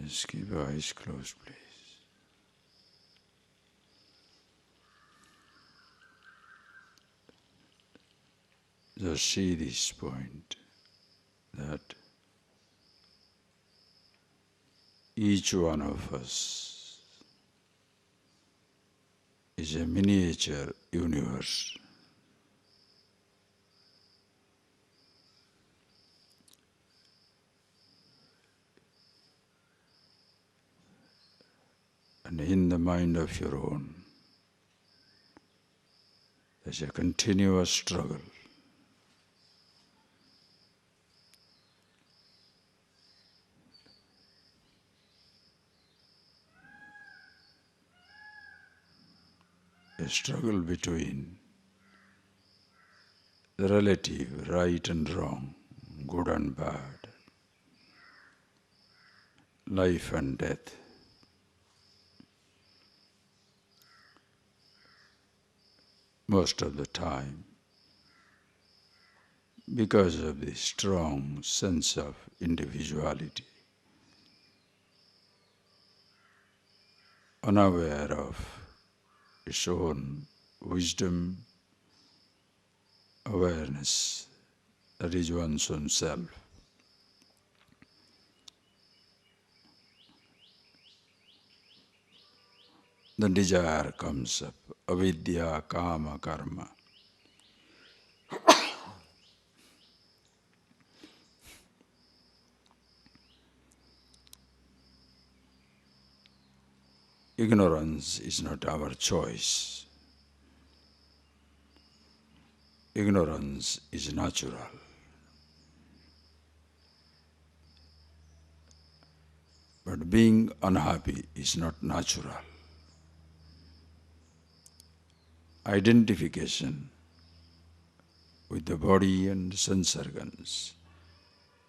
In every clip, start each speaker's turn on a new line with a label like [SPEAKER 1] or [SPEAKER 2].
[SPEAKER 1] Just keep your eyes closed, please. Just see this point, that each one of us is a miniature universe. And in the mind of your own, there's a continuous struggle. A struggle between the relative right and wrong, good and bad, life and death. Most of the time, because of the strong sense of individuality, unaware of its own wisdom, awareness, that is one's own self. The desire comes up, avidya, kama, karma. Ignorance is not our choice. Ignorance is natural. But being unhappy is not natural. Identification with the body and sense organs,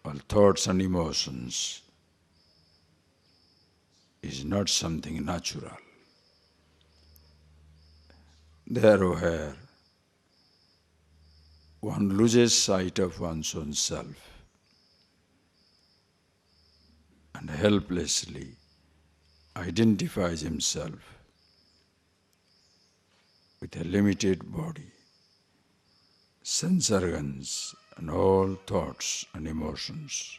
[SPEAKER 1] all thoughts and emotions, is not something natural. There where one loses sight of one's own self and helplessly identifies himself with a limited body, sense organs, and all thoughts and emotions.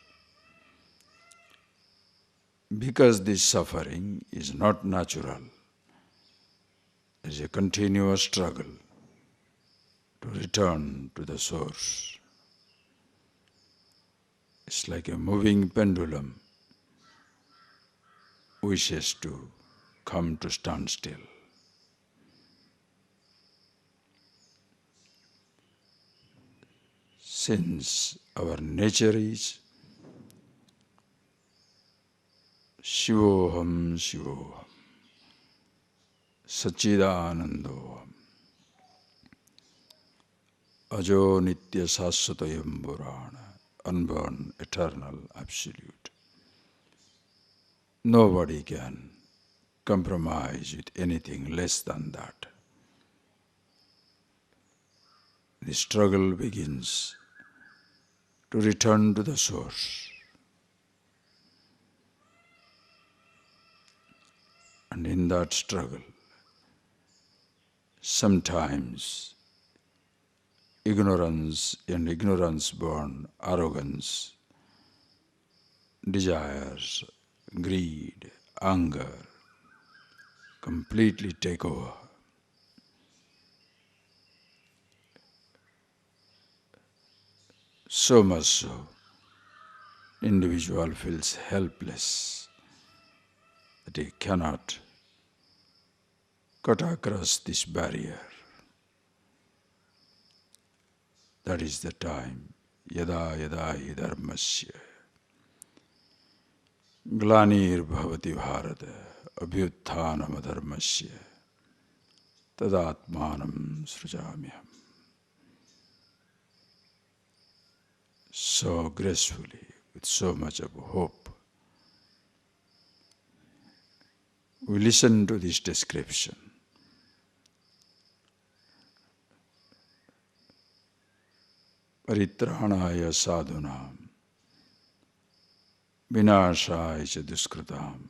[SPEAKER 1] Because this suffering is not natural, there is a continuous struggle to return to the source. It's like a moving pendulum wishes to come to standstill. Since our nature is Shivoham Shivoham, Satchidanandoham, Ajo Nitya Sasvatayam Purana, unborn, eternal, absolute. Nobody can compromise with anything less than that. The struggle begins to return to the source. And in that struggle, sometimes ignorance and ignorance-born arrogance, desires, greed, anger completely take over. So much so, individual feels helpless that he cannot cut across this barrier. That is the time, yada yada hi dharmasya, glanir bhavati bharata, abhyutthanam adharmasya, tadatmanam srujamyam. So gracefully, with so much of hope, we listen to this description. Paritranaya sadhunam vinashaya cha duskritam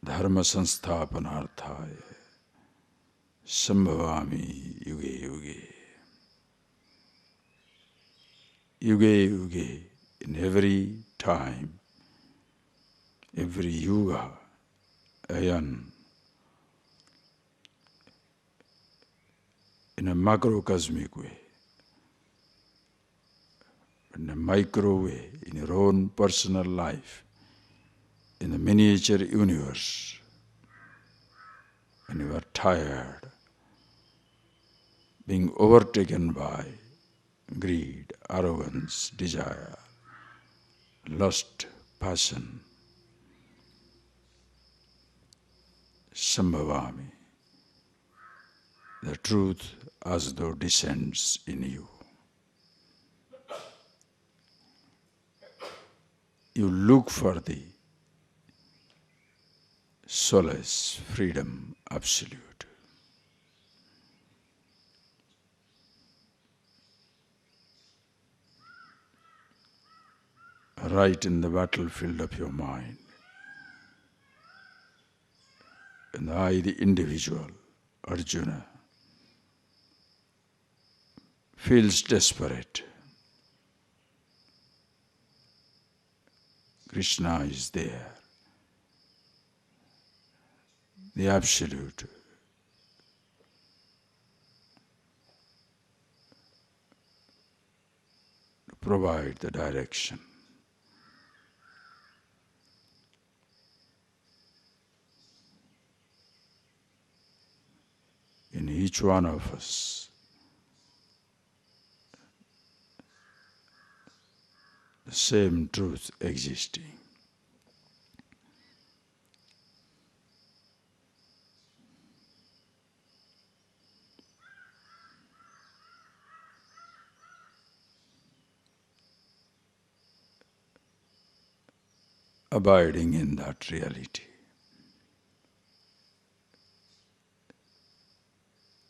[SPEAKER 1] dharma sansthapanarthaya sambhavami yuge yuge. Yuge yuge, in every time, every yuga, ayan, in a macrocosmic way, in a micro way, in your own personal life, in the miniature universe, when you are tired, being overtaken by greed, arrogance, desire, lust, passion, sambhavami, the truth as though descends in you. You look for the solace, freedom, absolute. Right in the battlefield of your mind. And I, the individual, Arjuna, feels desperate. Krishna is there, the Absolute, to provide the direction. In each one of us, the same truth existing. Abiding in that reality.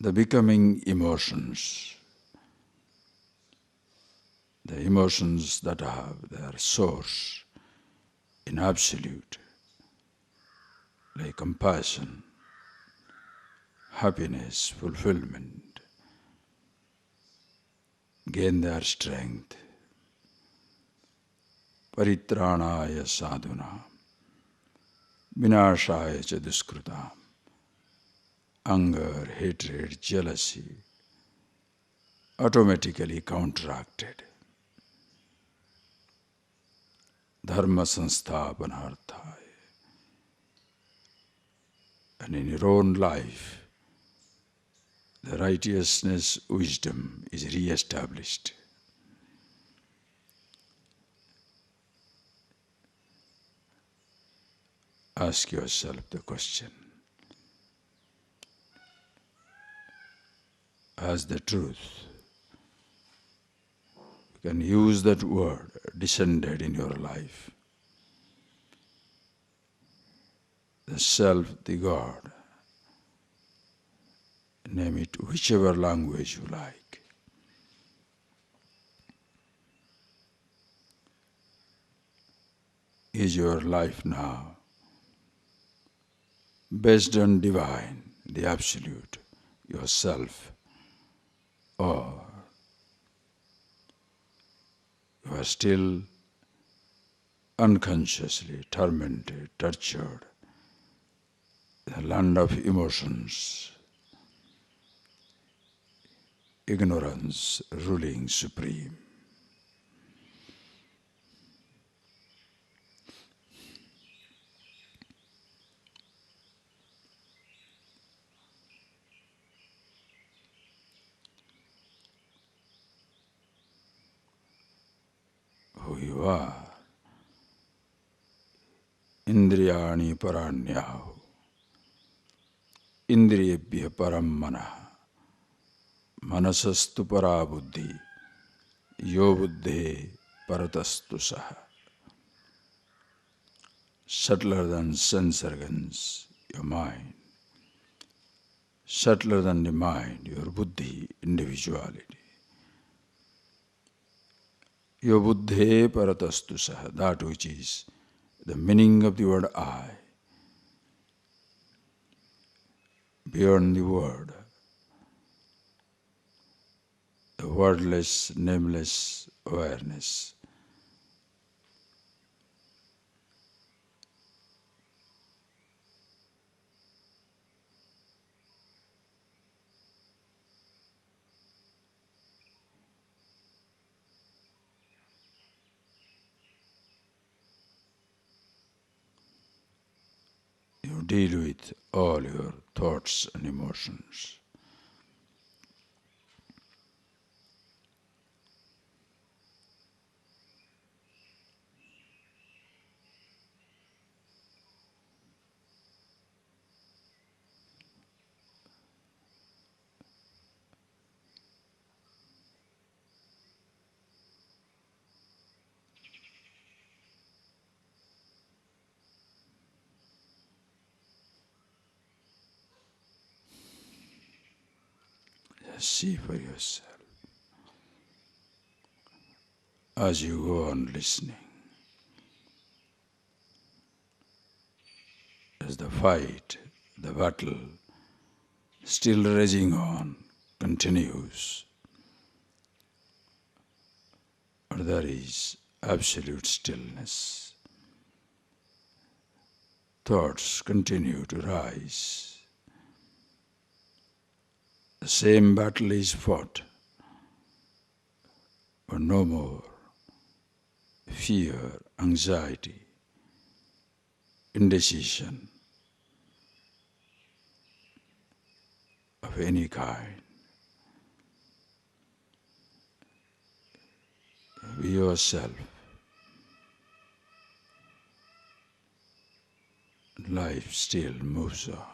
[SPEAKER 1] The becoming emotions, the emotions that have their source in Absolute, like compassion, happiness, fulfillment, gain their strength. Paritranaya sadhuna, vinashaya cha duskritam. Anger, hatred, jealousy, automatically counteracted. Dharma sansthapanarthaya. And in your own life, the righteousness, wisdom is re-established. Ask yourself the question. Has the truth, you can use that word, descended in your life? The self, the God, name it whichever language you like. Is your life now based on divine, the Absolute, yourself, or you are still unconsciously tormented, tortured, in the land of emotions, ignorance ruling supreme? Who you are. Indriyani paranyahu, indriyebhya param manah, manasastu para buddhi, yo buddhe paratastu saha. Subtler than sense organs, your mind. Subtler than the mind, your buddhi, individuality. Yo buddhe paratastu saha, that which is the meaning of the word I, beyond the word, the wordless, nameless awareness. You deal with all your thoughts and emotions. Just see for yourself as you go on listening, as the fight, the battle, still raging on, continues, or there is absolute stillness. Thoughts continue to rise. The same battle is fought, but no more fear, anxiety, indecision of any kind. Be yourself. Life still moves on.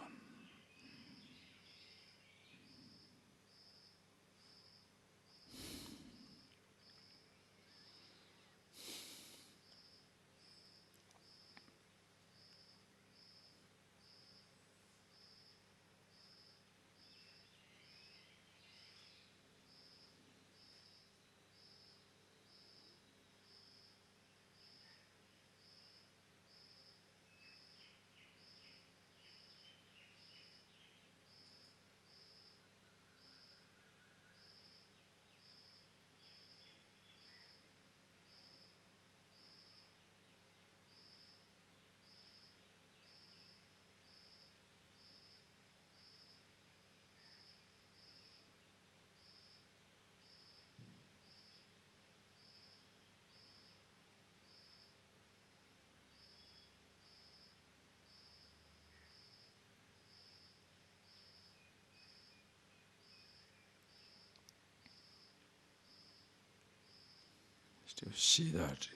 [SPEAKER 1] To see that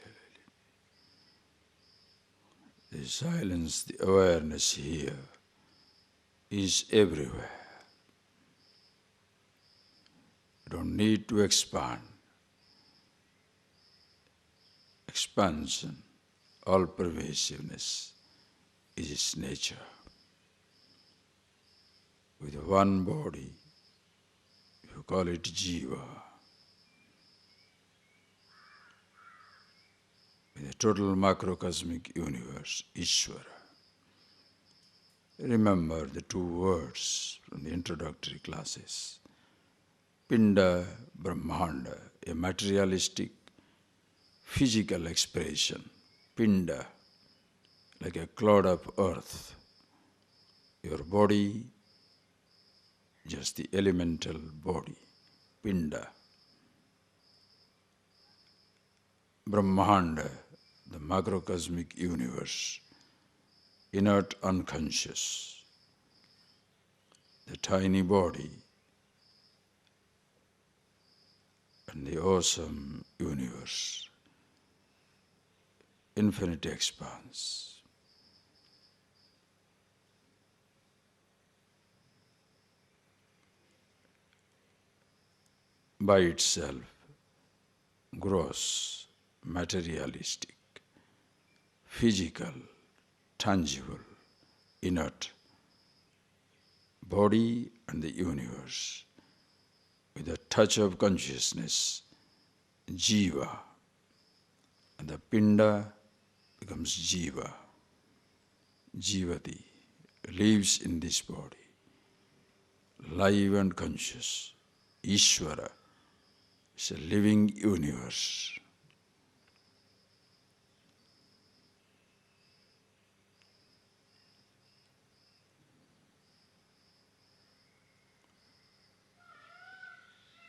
[SPEAKER 1] the silence, the awareness here is everywhere. You don't need to expand. Expansion, all-pervasiveness is its nature. With one body, you call it jiva. With the total macrocosmic universe, Ishvara. Remember the two words from the introductory classes. Pinda, Brahmanda, a materialistic, physical expression. Pinda, like a clod of earth. Your body, just the elemental body. Pinda. Brahmanda, the macrocosmic universe, inert unconscious, the tiny body, and the awesome universe, infinite expanse. By itself, gross, materialistic, physical, tangible, inert, body and the universe, with a touch of consciousness, jiva, Pinda becomes Jiva. Jivati lives in this body, live and conscious. Ishvara is a living universe.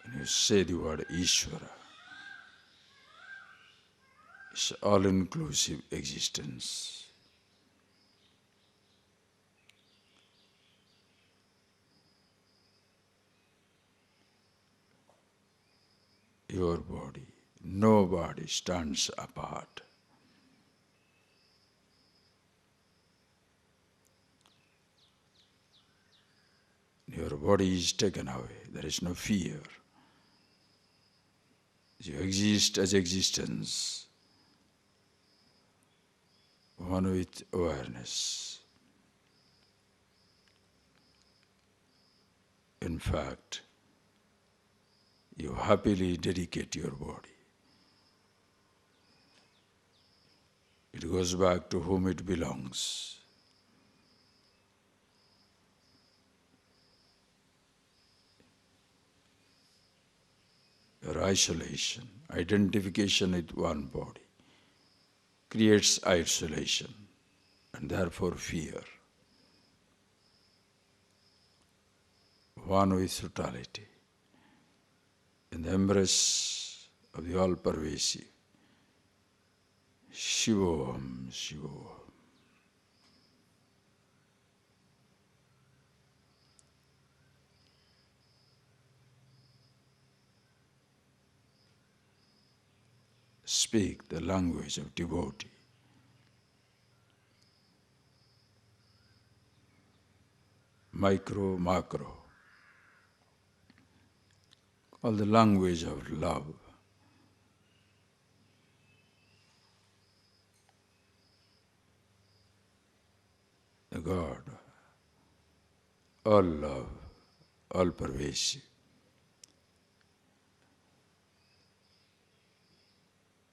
[SPEAKER 1] When you say the word Ishvara, it's all-inclusive existence. Your body, no body stands apart. Your body is taken away, there is no fear. You exist as existence, one with awareness. In fact, you happily dedicate your body. It goes back to whom it belongs. Your isolation, identification with one body, creates isolation and therefore fear. One with totality, in the embrace of the all-pervasive, Shivoham, Shivoham. Speak the language of devotee. Micro, macro. All the language of love. The God, all love, all pervasive.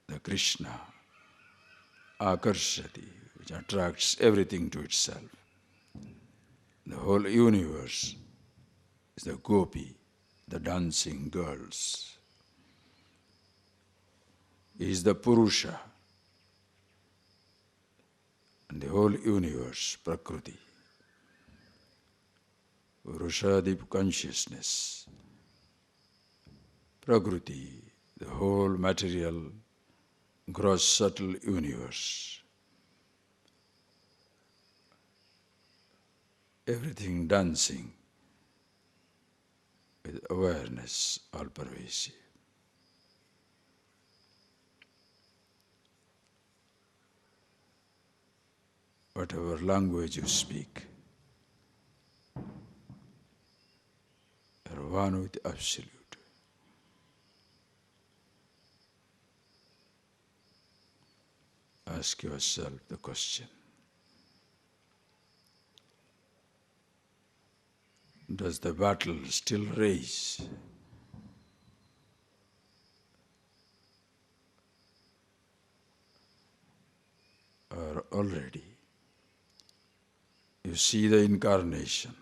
[SPEAKER 1] The Krishna, Akarshati, which attracts everything to itself. The whole universe is the gopi, the dancing girls. He is the Purusha, and the whole universe, Prakriti. Purushadip consciousness, Prakriti, the whole material, gross subtle universe. Everything dancing with awareness, all pervasive. Whatever language you speak, you are one with the Absolute. Ask yourself the question. Does the battle still rage? Or already you see the incarnation,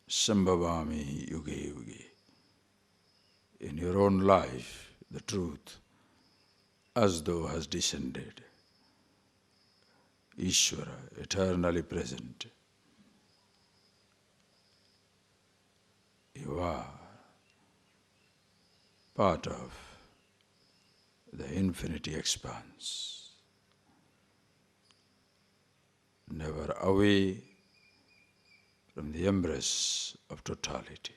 [SPEAKER 1] Sambhavami Yuge Yuge. In your own life, the truth, as though has descended. Ishvara, eternally present. You are part of the infinity expanse, never away from the embrace of totality.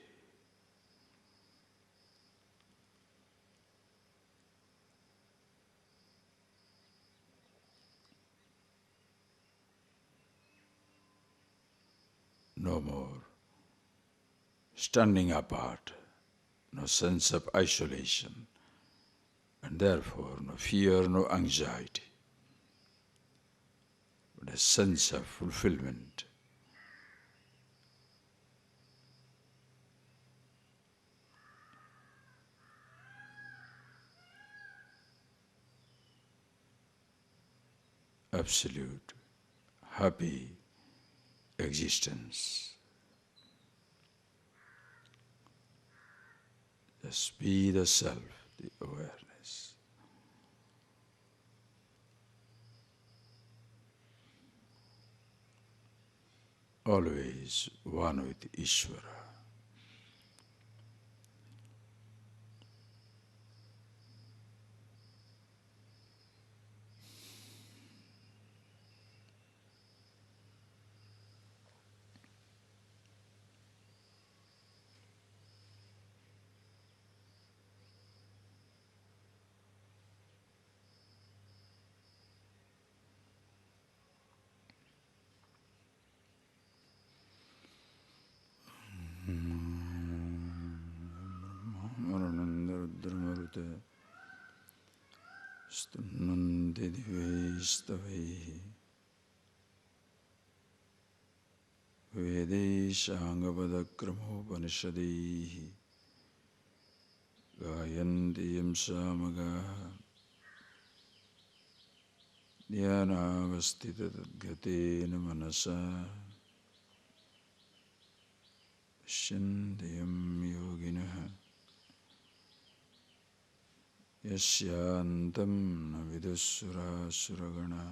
[SPEAKER 1] No more standing apart, no sense of isolation, and therefore no fear, no anxiety, but a sense of fulfillment. absolute, happy existence. Just be the self, the awareness. Always one with Ishvara. Stunnante divaistavaihi vedeshangavadakramopanishadaihi gayanti yamsamagaha dhyanavastitadgatena manasa shyandayam yoginaha yasyantam na vidussura suragana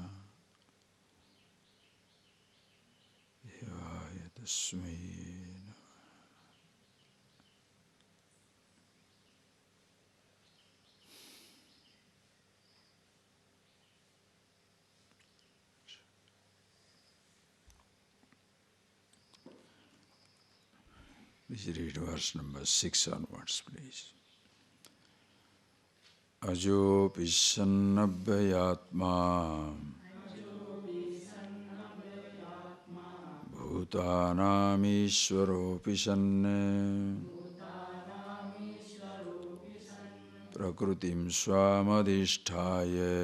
[SPEAKER 1] devaya tasmai namaha. Please read verse number 6 onwards, please. Ajopi sannabhyayatma bhutanam ishvaropi sanne prakrutim swamadhisthaya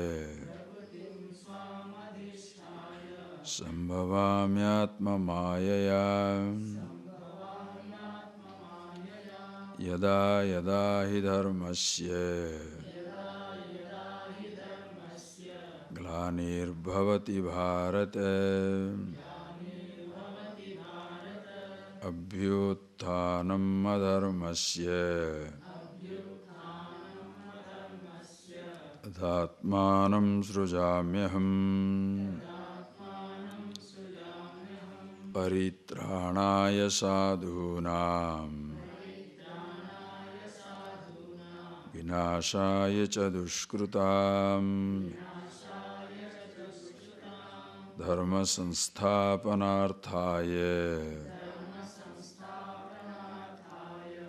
[SPEAKER 1] sambhavamyatma mayaya yada yada hi dharmasya Glanir-bhavati bharata abhyuthanam adharmasya adhatmanam srujamyaham paritranaya sadhunam vinashaya cha dushkrutam dharma sansthapanarthaya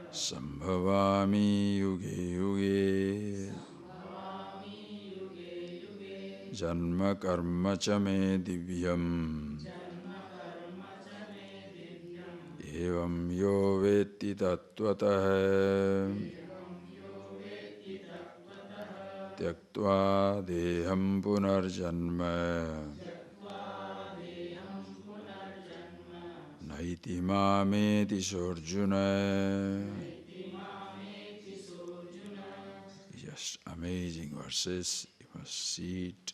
[SPEAKER 1] sambhavami yuge yuge janma karma cha me divyam evam yo vetti tattvataha tyaktva deham punarjanma naiti mameti sorjuna. Just amazing verses. You must see it,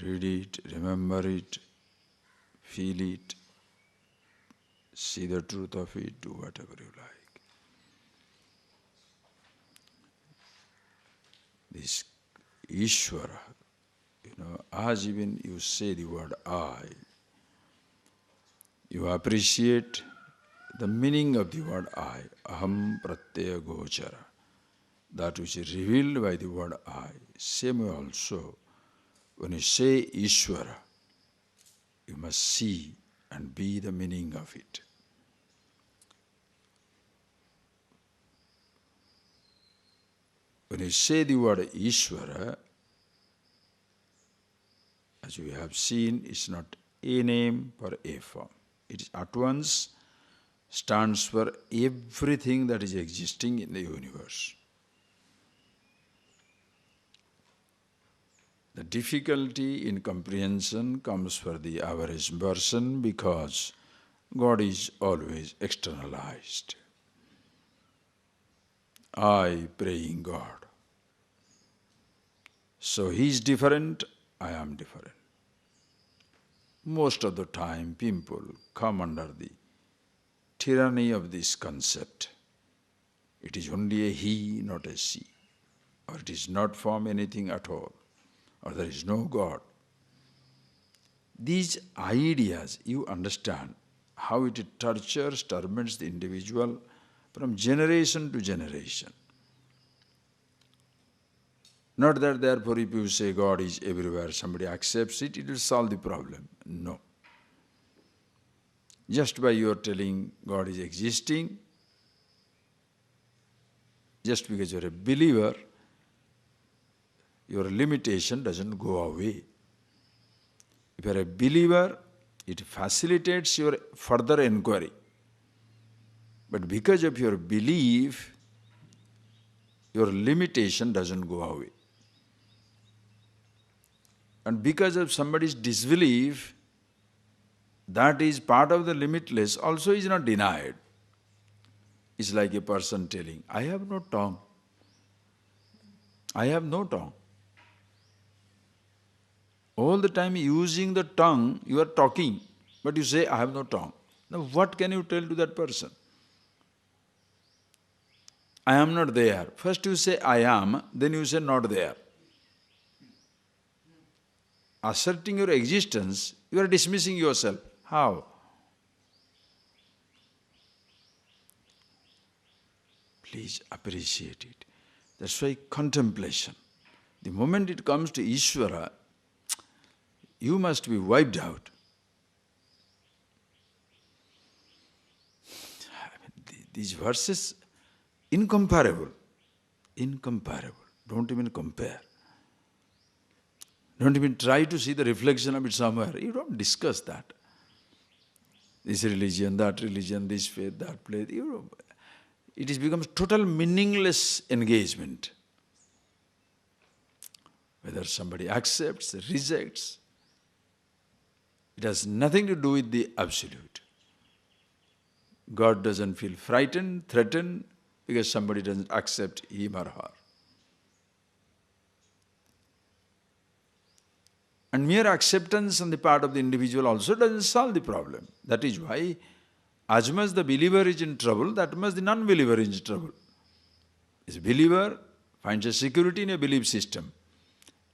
[SPEAKER 1] read it, remember it, feel it, see the truth of it, do whatever you like. This Ishvara, as even you say the word I, you appreciate the meaning of the word I, aham pratyaya gochara, that which is revealed by the word I. Same way also, when you say Ishvara, you must see and be the meaning of it. When you say the word Ishvara, as we have seen, it's not a name for a form. It at once stands for everything that is existing in the universe. The difficulty in comprehension comes for the average person because God is always externalized. I praying God. So He is different I am different. Most of the time people come under the tyranny of this concept. It is only a he, not a she. Or it is not from anything at all. Or there is no God. These ideas, you understand how it tortures, torments the individual from generation to generation. Not that therefore if you say God is everywhere, somebody accepts it, it will solve the problem. No. Just by your telling God is existing, just because you're a believer, your limitation doesn't go away. If you're a believer, it facilitates your further inquiry. But because of your belief, your limitation doesn't go away. And because of somebody's disbelief, that is part of the limitless also is not denied. It's like a person telling, I have no tongue. I have no tongue. All the time using the tongue, you are talking, but you say, I have no tongue. Now what can you tell to that person? I am not there. First you say, I am, then you say, not there. Asserting your existence, you are dismissing yourself. How? Please appreciate it. That's why contemplation. The moment it comes to Ishvara, you must be wiped out. These verses, incomparable. Incomparable. Don't even compare. Don't even try to see the reflection of it somewhere. You don't discuss that. This religion, that religion, this faith, that faith. It becomes total meaningless engagement. Whether somebody accepts, rejects, it has nothing to do with the absolute. God doesn't feel frightened, threatened, because somebody doesn't accept him or her. And mere acceptance on the part of the individual also doesn't solve the problem. That is why, as much the believer is in trouble, that much the non-believer is in trouble. This believer finds a security in a belief system.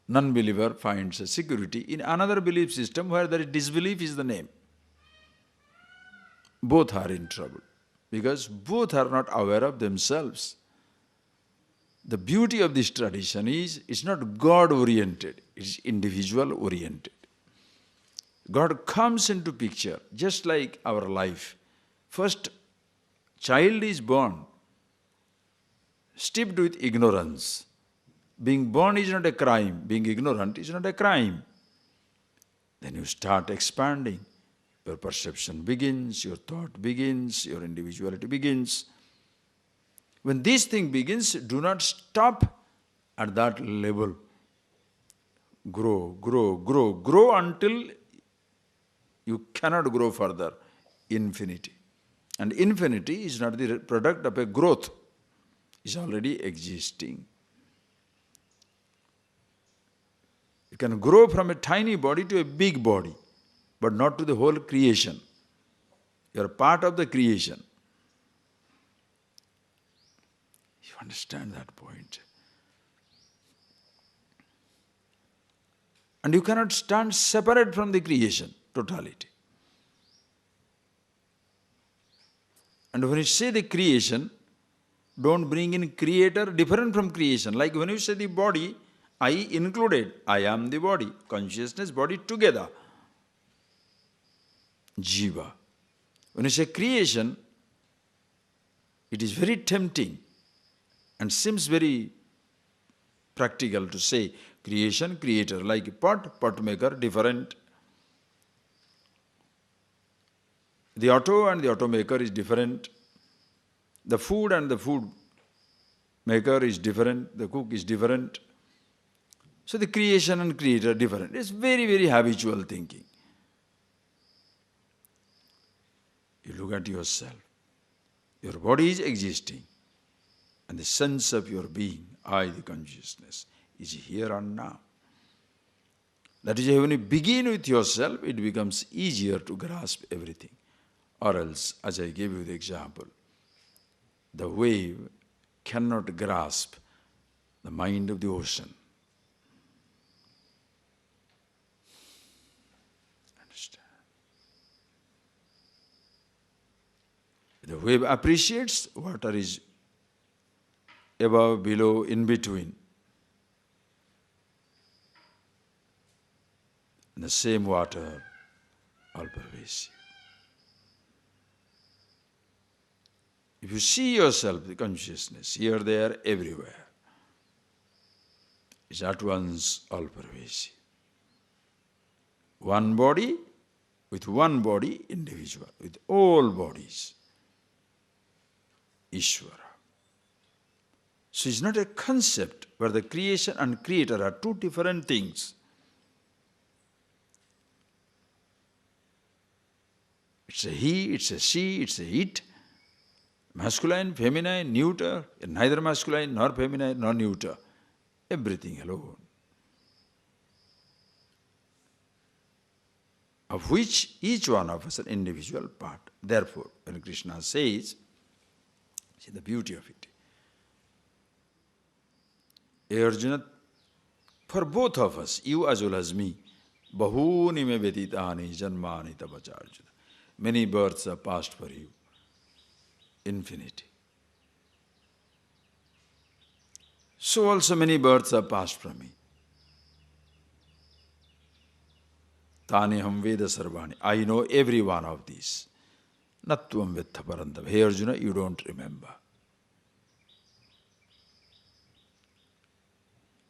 [SPEAKER 1] Non-believer finds a security in another belief system where there is disbelief is the name. Both are in trouble because both are not aware of themselves. The beauty of this tradition is, it's not God-oriented, it's individual-oriented. God comes into picture just like our life. First, child is born, steeped with ignorance. Being born is not a crime, being ignorant is not a crime. Then you start expanding. Your perception begins, your thought begins, your individuality begins. When this thing begins, do not stop at that level. Grow, grow, grow, grow until you cannot grow further. Infinity. And infinity is not the product of a growth. It's already existing. You can grow from a tiny body to a big body, but not to the whole creation. You are part of the creation. You understand that point? And you cannot stand separate from the creation, totality. And when you say the creation, don't bring in creator different from creation. Like when you say the body, I included, I am the body, consciousness, body together. Jiva. When you say creation, it is very tempting and seems very practical to say creation, creator, like pot maker, different. The auto and the automaker is different. The food and the food maker is different. The cook is different. So the creation and creator are different. It's very, very habitual thinking. You look at yourself. Your body is existing. And the sense of your being, I, the consciousness, is here and now. That is why when you begin with yourself, it becomes easier to grasp everything. Or else, as I gave you the example, the wave cannot grasp the mind of the ocean. Understand? The wave appreciates water is above, below, in between. And the same water, all pervasive. If you see yourself, the consciousness, here, there, everywhere, is at once all pervasive. One body, with one body, individual, with all bodies, Ishvara. So it's not a concept where the creation and creator are two different things. It's a he, it's a she, it's a it. Masculine, feminine, neuter, neither masculine nor feminine nor neuter. Everything alone. Of which each one of us is an individual part. Therefore, when Krishna says, see the beauty of it. Hey Arjuna, for both of us, you as well as me, bahuni me vyatitani janmani tavacha Arjuna. Many births are passed for you. Infinity. So also many births are passed from me. Tani ham veda sarvani. I know every one of these. Natvam vettha parantam. Hey Arjuna, you don't remember.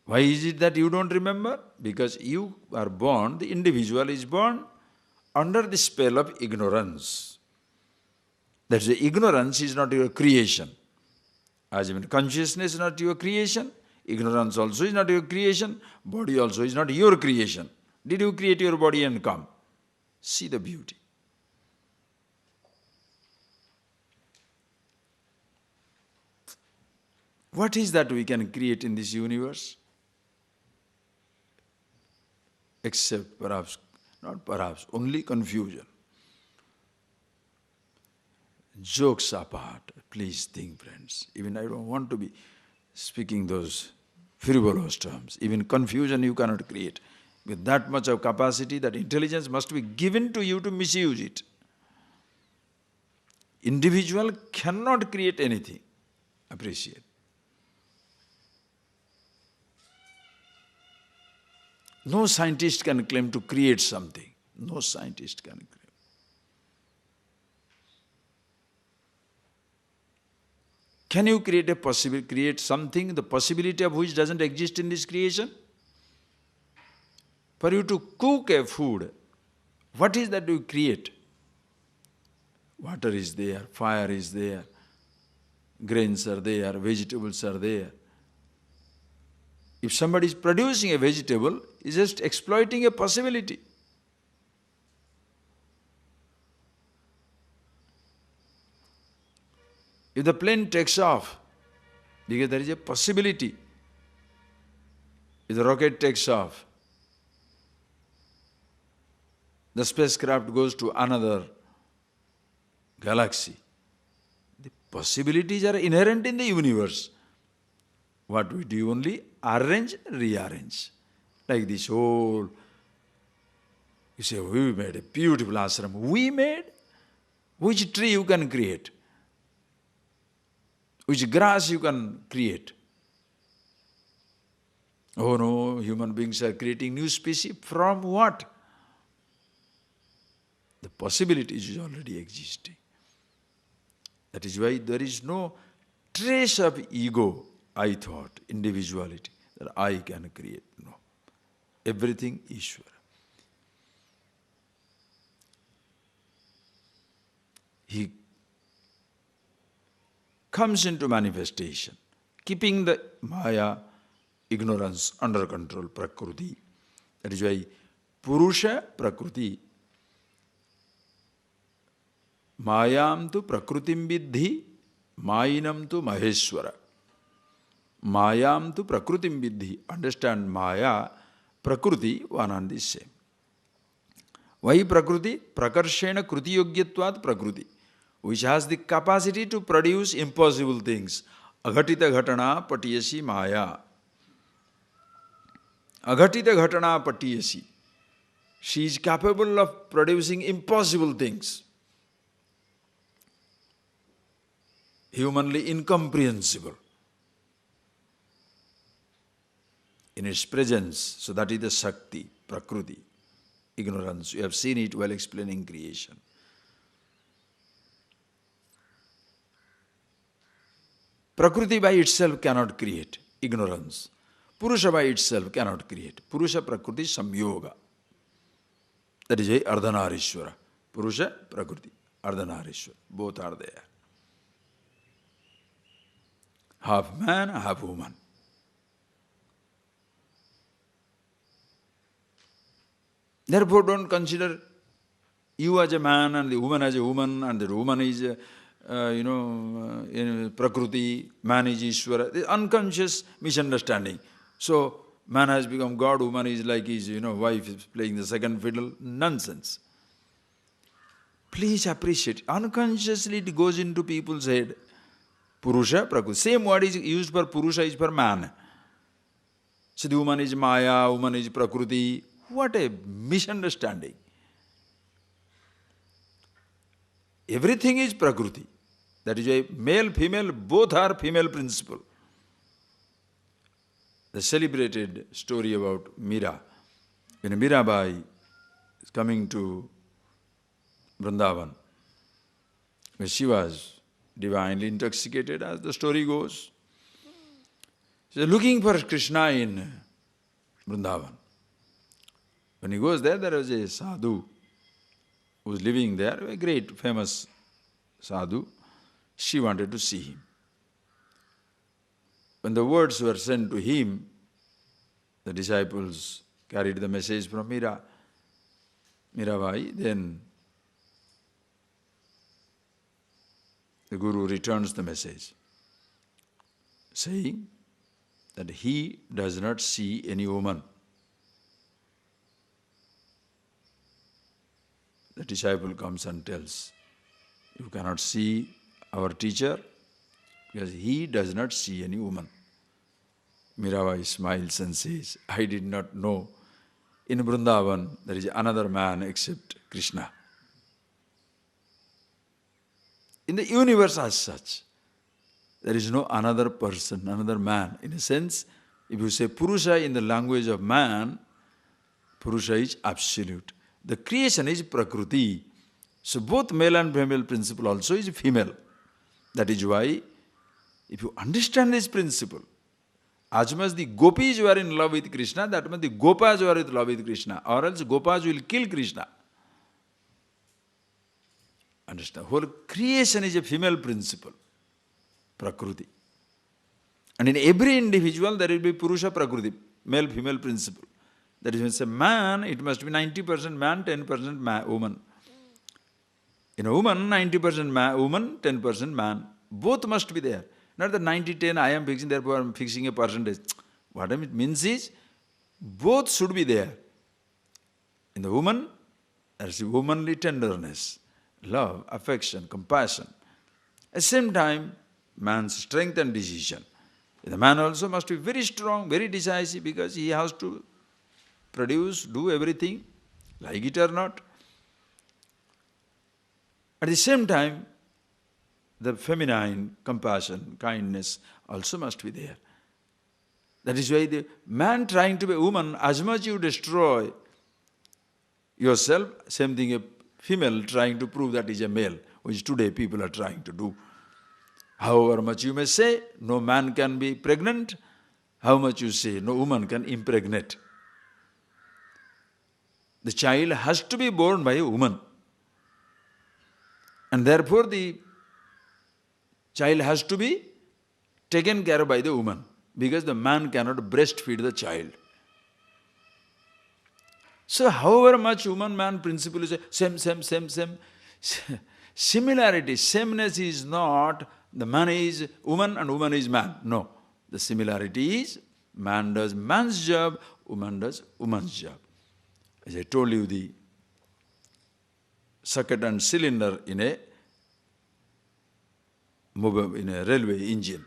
[SPEAKER 1] Why is it that you don't remember? Because you are born, the individual is born under the spell of ignorance. That's why ignorance is not your creation. As in consciousness is not your creation, ignorance also is not your creation, body also is not your creation. Did you create your body and come? See the beauty. What is that we can create in this universe? Except perhaps, not perhaps, only confusion. Jokes apart, please think, friends. Even I don't want to be speaking those frivolous terms. Even confusion you cannot create. With that much of capacity, that intelligence must be given to you to misuse it. Individual cannot create anything. Appreciate. No scientist can claim to create something. No scientist can claim. Can you create something, the possibility of which doesn't exist in this creation? For you to cook a food, what is that you create? Water is there, fire is there, grains are there, vegetables are there. If somebody is producing a vegetable, he's just exploiting a possibility. If the plane takes off, because there is a possibility. If the rocket takes off, the spacecraft goes to another galaxy. The possibilities are inherent in the universe. What we do only arrange, rearrange. Like this whole, you say, we made a beautiful ashram. We made? Which tree you can create? Which grass you can create? Oh no, human beings are creating new species. From what? The possibilities is already existing. That is why there is no trace of ego, I thought, individuality, that I can create. No. Everything Ishvara. He comes into manifestation, keeping the Maya, ignorance under control, Prakriti. That is why Purusha, Prakriti. Mayam tu Prakritim Vidhi, Mayinam tu Maheshwara. Mayam tu Prakritim Vidhi. Understand Maya Prakriti, one and the same. Why Prakriti? Prakarshena Kruti Yogyatvat Prakriti, which has the capacity to produce impossible things. Aghatita Ghatana Patiyasi Maya. Aghatita Ghatana Patiyasi. She is capable of producing impossible things. Humanly incomprehensible. In its presence, so that is the Shakti, Prakriti, ignorance. You have seen it while explaining creation. Prakriti by itself cannot create ignorance. Purusha by itself cannot create. Purusha Prakriti Samyoga. That is a Ardhanarishwara. Purusha Prakriti, Ardhanarishwara. Both are there. Half man, half woman. Therefore, don't consider you as a man and the woman as a woman, and the woman is, in Prakriti, man is Ishvara. The unconscious misunderstanding. So, man has become God, woman is like his wife is playing the second fiddle. Nonsense. Please appreciate. Unconsciously it goes into people's head. Purusha, Prakriti. Same word is used for Purusha is for man. So the woman is Maya, woman is Prakriti. What a misunderstanding. Everything is Prakriti. That is why male, female, both are female principle. The celebrated story about Meera. When Meerabai is coming to Vrindavan, when she was divinely intoxicated, as the story goes, she was looking for Krishna in Vrindavan. When he goes there, there was a sadhu who was living there, a great famous sadhu. She wanted to see him. When the words were sent to him, the disciples carried the message from Meerabai, then the Guru returns the message, saying that he does not see any woman. The disciple comes and tells, you cannot see our teacher because he does not see any woman. Meerabai smiles and says, I did not know in Vrindavan there is another man except Krishna. In the universe as such, there is no another person, another man. In a sense, if you say Purusha in the language of man, Purusha is absolute. The creation is Prakriti. So both male and female principle also is female. That is why, if you understand this principle, as much the gopis who are in love with Krishna, that much the gopas who are in love with Krishna, or else gopas will kill Krishna. Understand? Whole creation is a female principle, Prakriti. And in every individual there will be Purusha Prakriti, male-female principle. That is, when it's a man, it must be 90% man, 10% woman. In a woman, 90% woman, 10% man. Both must be there. Not that 90-10, I am fixing, therefore I am fixing a percentage. What it means is, both should be there. In the woman, there is womanly tenderness, love, affection, compassion. At the same time, man's strength and decision. The man also must be very strong, very decisive, because he has to produce, do everything, like it or not. At the same time, the feminine compassion, kindness also must be there. That is why the man trying to be a woman, as much you destroy yourself, same thing a female trying to prove that is a male, which today people are trying to do. However much you may say, no man can be pregnant, how much you say, no woman can impregnate. The child has to be born by a woman. And therefore the child has to be taken care of by the woman, because the man cannot breastfeed the child. So however much woman-man principle is same. Similarity, sameness is not the man is woman and woman is man. No. The similarity is man does man's job, woman does woman's job. As I told you, the socket and cylinder in a railway engine.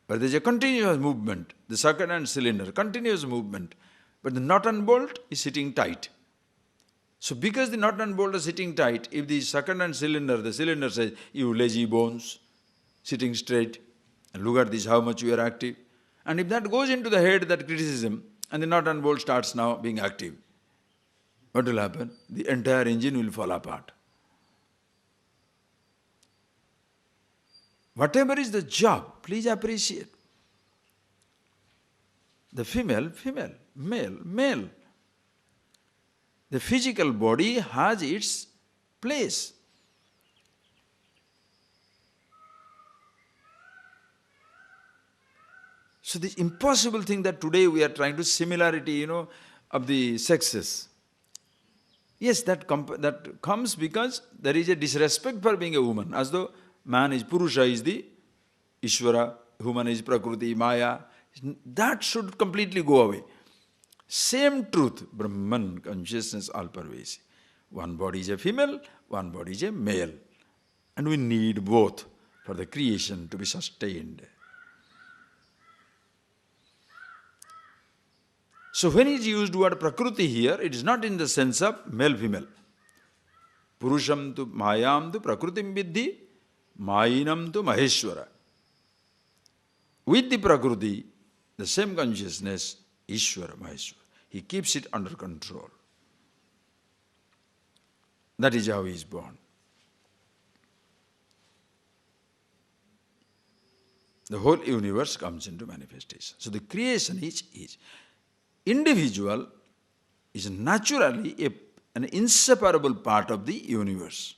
[SPEAKER 1] But there is a continuous movement, the socket and cylinder, continuous movement. But the nut and bolt is sitting tight. So because the nut and bolt are sitting tight, if the socket and cylinder, the cylinder says, you lazy bones, sitting straight, and look at this, how much you are active. And if that goes into the head, that criticism, and the nut and bolt starts now being active, what will happen? The entire engine will fall apart. Whatever is the job, please appreciate. The female, female, male, male. The physical body has its place. So this impossible thing that today we are trying to similarity, of the sexes. Yes, that comes because there is a disrespect for being a woman, as though man is Purusha, is the Ishvara, woman is Prakriti, Maya. That should completely go away. Same truth, Brahman consciousness all pervasive. One body is a female, one body is a male. And we need both for the creation to be sustained. So when is used word Prakriti here, it is not in the sense of male-female. Purusham tu mayam tu Prakritim viddhi, Mayinam tu Maheshwara. With the Prakriti, the same consciousness, Ishvara, Maheshwara. He keeps it under control. That is how he is born. The whole universe comes into manifestation. So the creation is individual is naturally an inseparable part of the universe.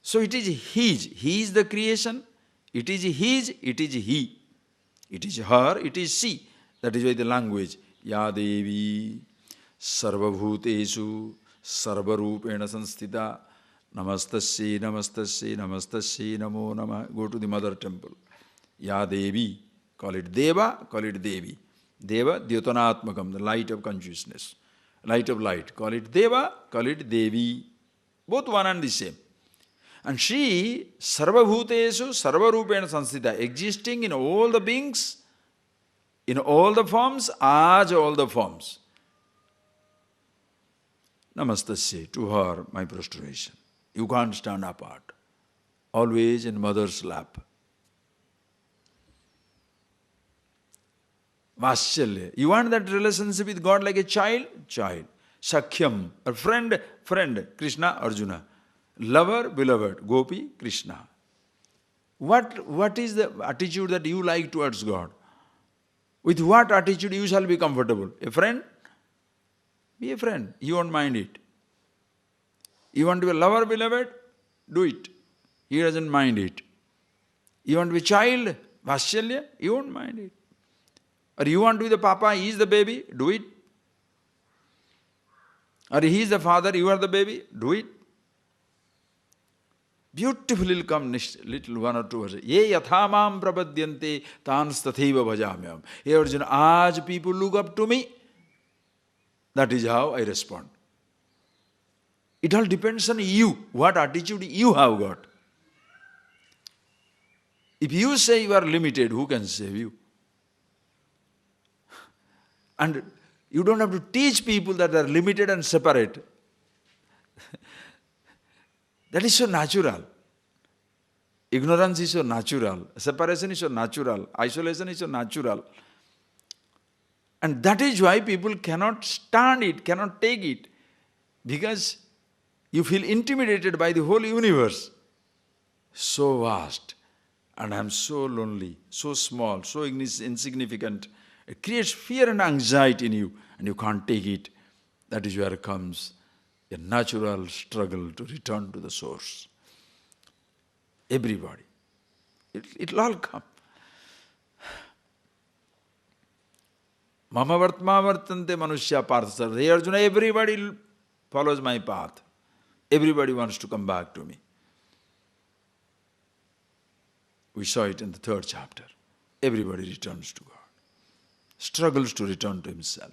[SPEAKER 1] So it is his. He is the creation. It is his. It is he. It is her. It is she. That is why the language, Ya Devi Sarvabhutesu Sarvarupena Sanstita Namastasya Namastasya Namastasya Namo Namah. Go to the mother temple. Ya Devi. Call it Deva, call it Devi. Deva, Dyotanatmakam, the light of consciousness. Light of light. Call it Deva, call it Devi. Both one and the same. And she, Sarvabhutesu, Sarvarupena Sanstita, existing in all the beings, in all the forms, as all the forms. Namastasya, to her, my prostration. You can't stand apart. Always in mother's lap. Vatshalya. You want that relationship with God like a child? Child. Sakhyam, a friend, friend. Krishna, Arjuna. Lover, beloved. Gopi, Krishna. What is the attitude that you like towards God? With what attitude you shall be comfortable? A friend? Be a friend. You won't mind it. You want to be a lover, beloved? Do it. He doesn't mind it. You want to be a child? Vatshalya? You won't mind it. Or you want to be the papa, he is the baby? Do it. Or he is the father, you are the baby? Do it. Beautifully will come next little one or two verses. Ye yathamam prapadyante tans tatheva bhajamyam. Hey Arjuna, as people look up to me, that is how I respond. It all depends on you, what attitude you have got. If you say you are limited, who can save you? And you don't have to teach people that they are limited and separate. That is so natural. Ignorance is so natural. Separation is so natural. Isolation is so natural. And that is why people cannot stand it, cannot take it. Because you feel intimidated by the whole universe. So vast. And I am so lonely, so small, so insignificant. It creates fear and anxiety in you, and you can't take it. That is where comes a natural struggle to return to the source. Everybody. It will all come. Mama vartma vartante manushya parthasar. Hey Arjuna, everybody follows my path. Everybody wants to come back to me. We saw it in the 3rd chapter. everybody returns to God, struggles to return to himself.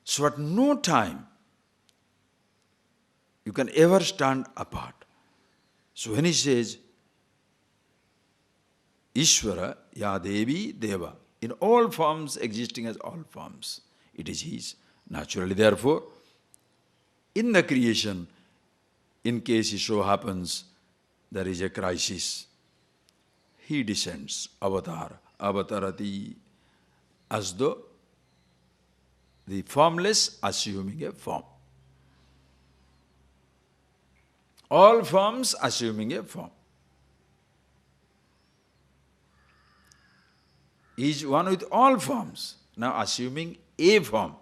[SPEAKER 1] So at no time you can ever stand apart. So when he says, Ishvara, Ya Devi, Deva, in all forms, existing as all forms, it is his. Naturally, therefore, in the creation, in case it so happens there is a crisis, he descends, avatar, avatarati, as though the formless assuming a form. All forms assuming a form. He is one with all forms, now assuming a form.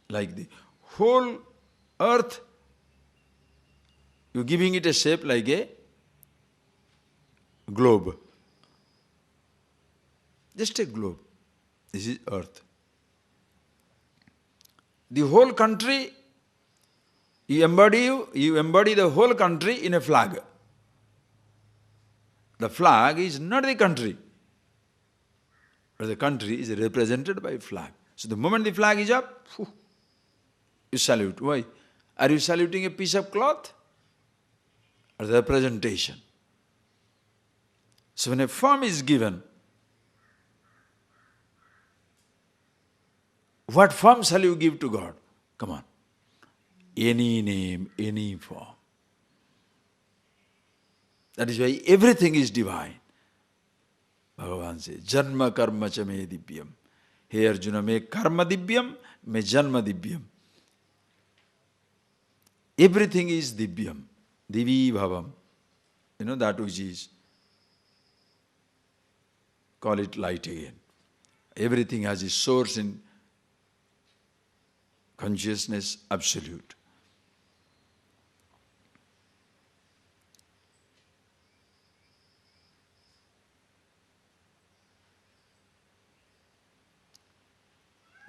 [SPEAKER 1] Like the whole earth, you're giving it a shape like a globe. Just a globe. This is earth. The whole country, you embody the whole country in a flag. The flag is not the country, but the country is represented by flag. So the moment the flag is up, you salute. Why? Are you saluting a piece of cloth or the representation? So when a form is given, what form shall you give to God? Come on. Any name, any form. That is why everything is divine. Bhagavan says, Janma karma cha me divyam. Hey Arjuna, me karma divyam, me janma divyam. Everything is divyam. Divi bhavam. You know that which is, call it light again. Everything has its source in consciousness absolute.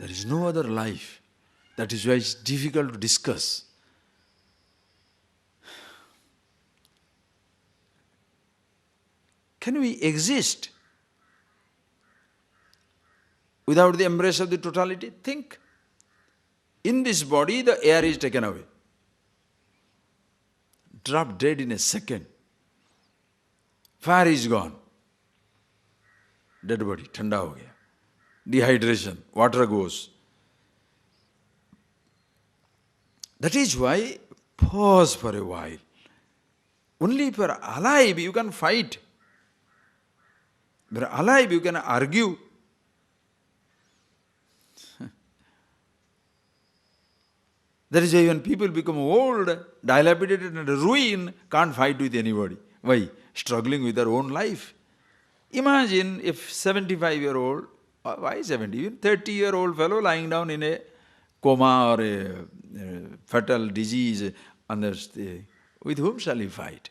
[SPEAKER 1] There is no other life. That is why it's difficult to discuss. Can we exist without the embrace of the totality? Think. In this body, the air is taken away. Drop dead in a second. Fire is gone. Dead body, thanda ho gaya. Dehydration, water goes. That is why, pause for a while. Only if you are alive, you can fight. If you are alive, you can argue. That is why when people become old, dilapidated and ruined, can't fight with anybody. Why? Struggling with their own life. Imagine if 75-year-old, why 70? Even 30-year-old fellow lying down in a coma or a fatal disease, with whom shall he fight?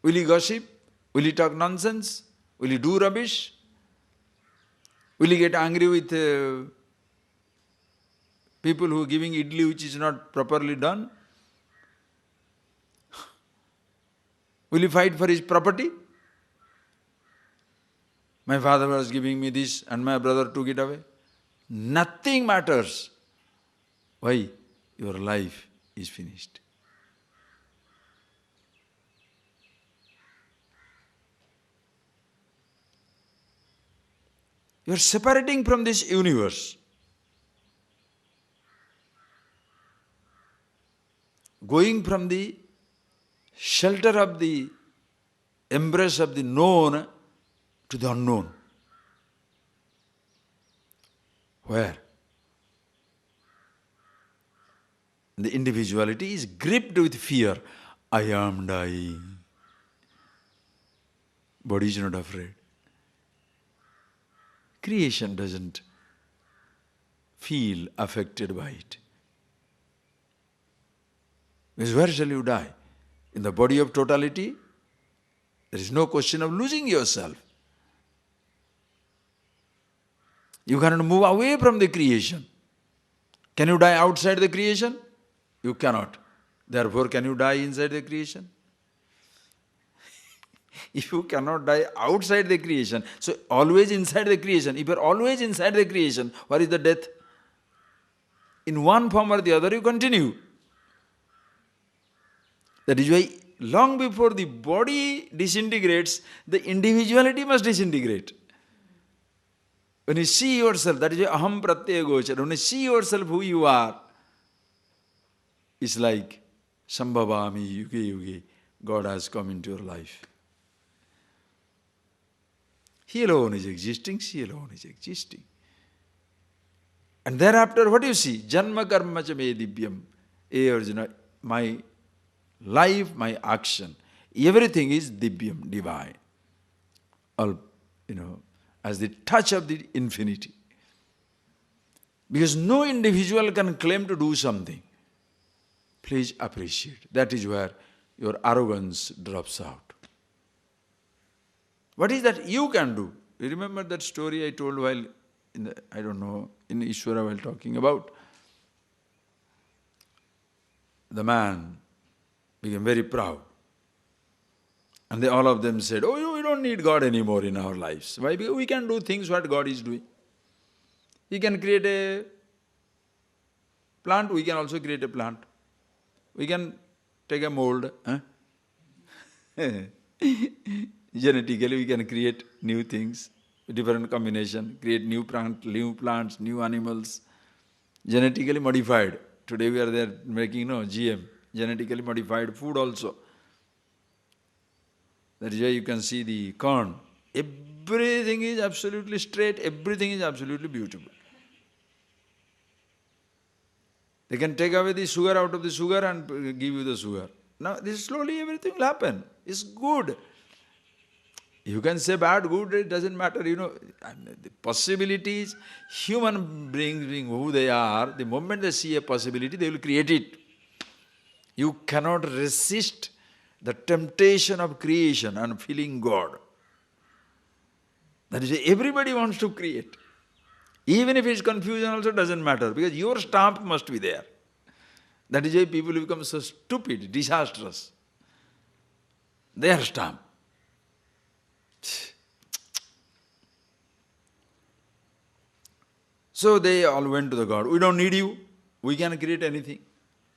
[SPEAKER 1] Will he gossip? Will he talk nonsense? Will he do rubbish? Will he get angry with people who are giving idli which is not properly done? Will he fight for his property? My father was giving me this and my brother took it away. Nothing matters. Why? Your life is finished. You are separating from this universe. Going from the shelter of the embrace of the known to the unknown. Where? The individuality is gripped with fear. I am dying. Body is not afraid. Creation doesn't feel affected by it. Because where shall you die? In the body of totality, there is no question of losing yourself. You cannot move away from the creation. Can you die outside the creation? You cannot. Therefore, can you die inside the creation? If you cannot die outside the creation, so always inside the creation. If you are always inside the creation, what is the death? In one form or the other you continue. That is why long before the body disintegrates, the individuality must disintegrate. When you see yourself, that is why aham pratyaya gochara. When you see yourself who you are, it's like sambhavami yuge yuge. God has come into your life. He alone is existing, she alone is existing. And thereafter, what do you see? Janma karma cha me divyam. Hey Arjuna, my life, my action, everything is divyam, divine. All, as the touch of the infinity. Because no individual can claim to do something. Please appreciate. That is where your arrogance drops out. What is that you can do? You remember that story I told while in Ishvara while talking about? The man became very proud. And all of them said, oh, we don't need God anymore in our lives. Why? Because we can do things what God is doing. He can create a plant, we can also create a plant. We can take a mold. Genetically we can create new things, different combination, create new plants, new animals, genetically modified. Today we are there making GM, genetically modified food also. That is why you can see the corn. Everything is absolutely straight, everything is absolutely beautiful. They can take away the sugar out of the sugar and give you the sugar. Now this slowly everything will happen. It's good. You can say bad, good, it doesn't matter, the possibilities, human beings being who they are, the moment they see a possibility, they will create it. You cannot resist the temptation of creation and feeling God. That is why everybody wants to create. Even if it's confusion also doesn't matter, because your stamp must be there. That is why people become so stupid, disastrous. Their stamp. So they all went to the God. We don't need you. We can create anything.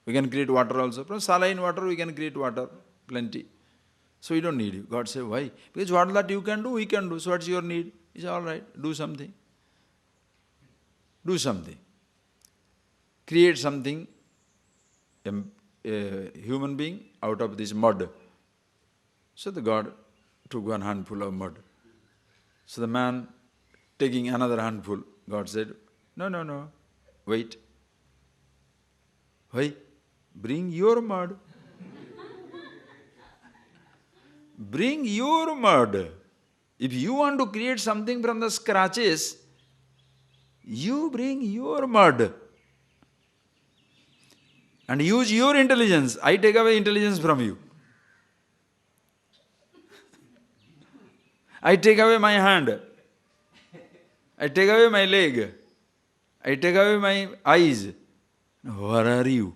[SPEAKER 1] We can create water also. From saline water we can create water, plenty. So we don't need you. God said, why? Because what that you can do, we can do. So what's your need? He said, all right, do something. Do something. Create something, a human being out of this mud. So the God took one handful of mud. So the man taking another handful, God said, no, wait. Why? Bring your mud. Bring your mud. If you want to create something from the scratches, you bring your mud. And use your intelligence. I take away intelligence from you. I take away my hand. I take away my leg. I take away my eyes. Where are you?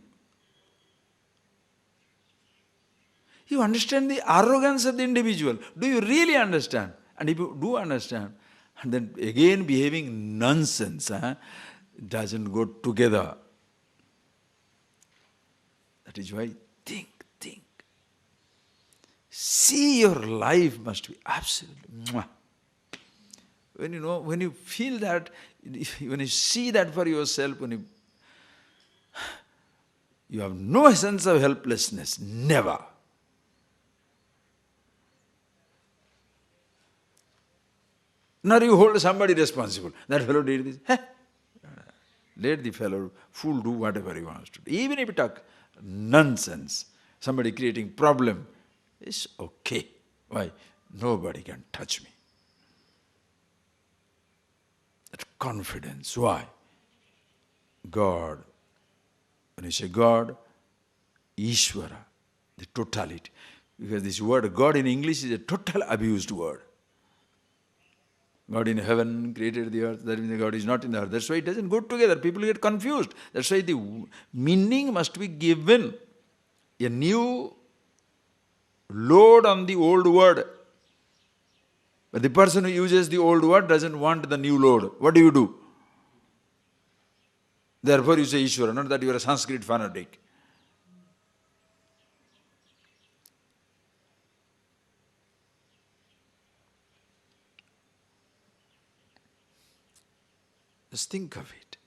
[SPEAKER 1] You understand the arrogance of the individual. Do you really understand? And if you do understand, and then again behaving nonsense, doesn't go together. That is why think. See your life must be absolutely. When you feel that, when you see that for yourself, when you have no sense of helplessness, never. Nor you hold somebody responsible. That fellow did this. Let the fellow fool do whatever he wants to do. Even if it talk nonsense, somebody creating problem, it's okay. Why? Nobody can touch me. That confidence. Why? God. When you say God, Ishvara, the totality. Because this word God in English is a total abused word. God in heaven created the earth, that means God is not in the earth. That's why it doesn't go together. People get confused. That's why the meaning must be given. A new load on the old word. But the person who uses the old word doesn't want the new load. What do? Therefore you say Ishvara, not that you are a Sanskrit fanatic. Just think of it.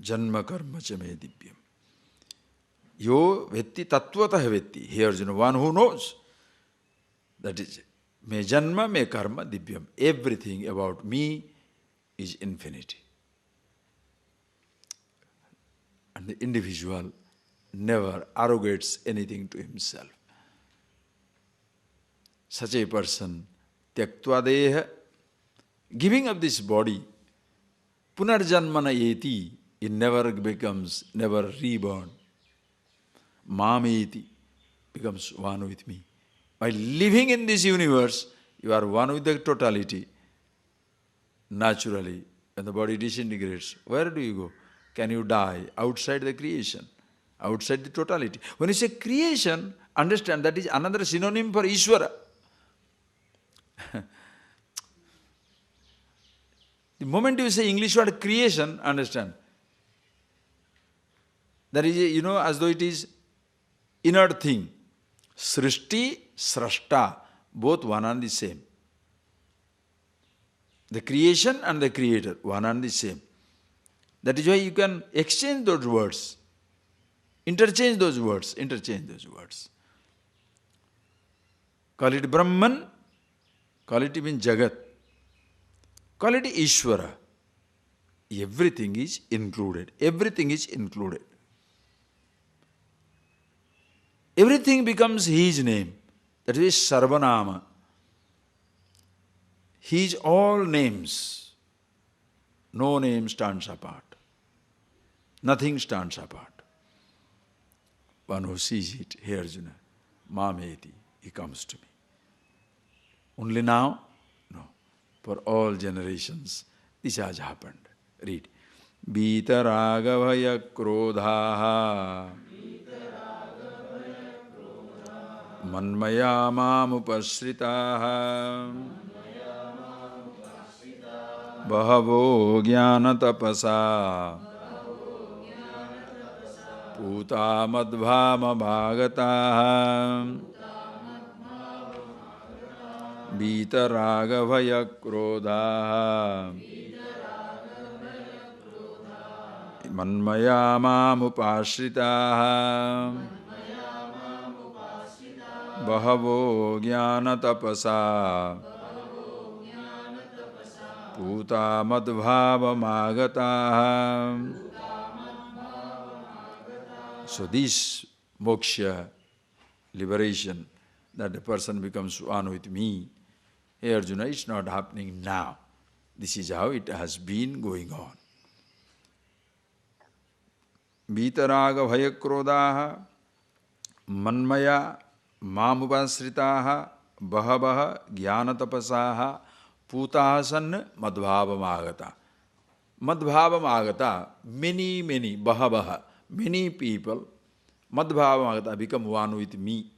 [SPEAKER 1] Janma karma cha me divyam. Yo vetti tattvataha vetti. Here Arjuna, one who knows. That is, me janma, me karma divyam. Everything about me is infinity. And the individual never arrogates anything to himself. Such a person, tyaktva deha, giving up this body, punarjanmana yeti, it never becomes, never reborn. Mameti becomes one with me. By living in this universe, you are one with the totality. Naturally, when the body disintegrates, where do you go? Can you die outside the creation, outside the totality? When you say creation, understand that is another synonym for Ishvara. The moment you say English word creation, understand. That is, as though it is inert thing. Srishti, Srashta, both one and the same. The creation and the creator, one and the same. That is why you can exchange those words, interchange those words. Call it Brahman, call it even Jagat, call it Ishvara. Everything is included. Everything is included. Everything becomes his name. That is Sarvanama. He is all names. No name stands apart. Nothing stands apart. One who sees it, here Arjuna, Mameti, he comes to me. Only now? No. For all generations, this has happened. Read. Bita ragavaya krodhaha manmaya mamupasritaha bahavo jnana tapasa puta madhvama bhagataha bita ragavaya krodhaha manmaya mamupasritaha bahavo jnana tapasa puta madhvava magataha. So this moksha, liberation, that the person becomes one with me, hey Arjuna, it's not happening now. This is how it has been going on. Vitaraga bhayakrodaha manmaya mamupasritaha bahavaha jnanatapasaha putahasan madhvavamagata. Madhvavamagata, many, bahavaha, many people, madhvavamagata, become one with me.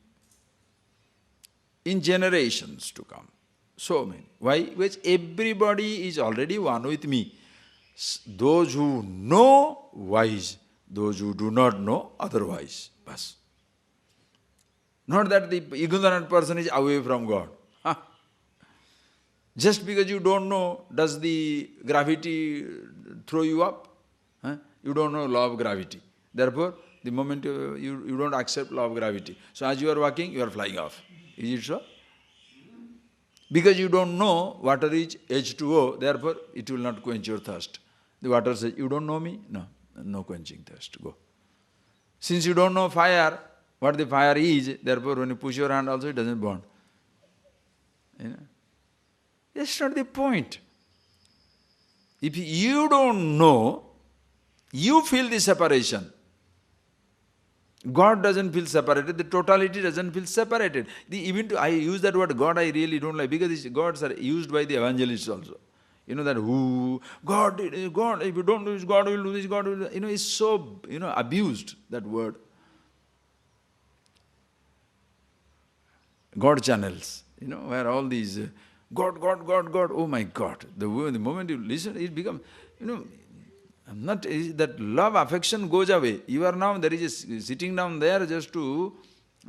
[SPEAKER 1] In generations to come. So many. Why? Because everybody is already one with me. Those who know, wise. Those who do not know, otherwise. Bas. Not that the ignorant person is away from God. Just because you don't know, does the gravity throw you up? You don't know law of gravity. Therefore, the moment you don't accept law of gravity. So as you are walking, you are flying off. Is it so? Because you don't know water is H2O, therefore it will not quench your thirst. The water says, you don't know me? No, no quenching thirst, go. Since you don't know fire, what the fire is, therefore when you push your hand also it doesn't burn. That's not the point. If you don't know, you feel the separation. God doesn't feel separated, the totality doesn't feel separated. I use that word God, I really don't like, because these gods are used by the evangelists also. You know that God, if you don't do this, God will do this, God will do that. It's so, abused, that word. God channels, where all these God, God, God, God, oh my God. The moment you listen, it becomes, that love, affection goes away. You are now, there is sitting down there just to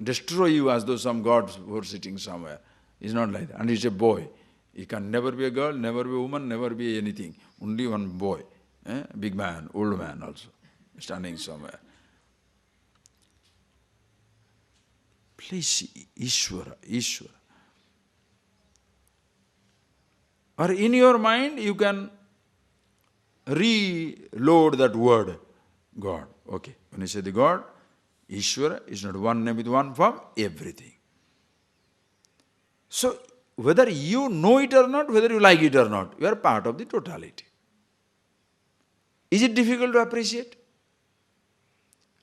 [SPEAKER 1] destroy you as though some gods were sitting somewhere. It's not like that. And it's a boy. He can never be a girl, never be a woman, never be anything. Only one boy. Big man, old man also, standing somewhere. Please see Ishvara, Ishvara. Or in your mind, you can reload that word, God. Okay, when you say the God, Ishvara is not one name with one form, everything. So, whether you know it or not, whether you like it or not, you are part of the totality. Is it difficult to appreciate?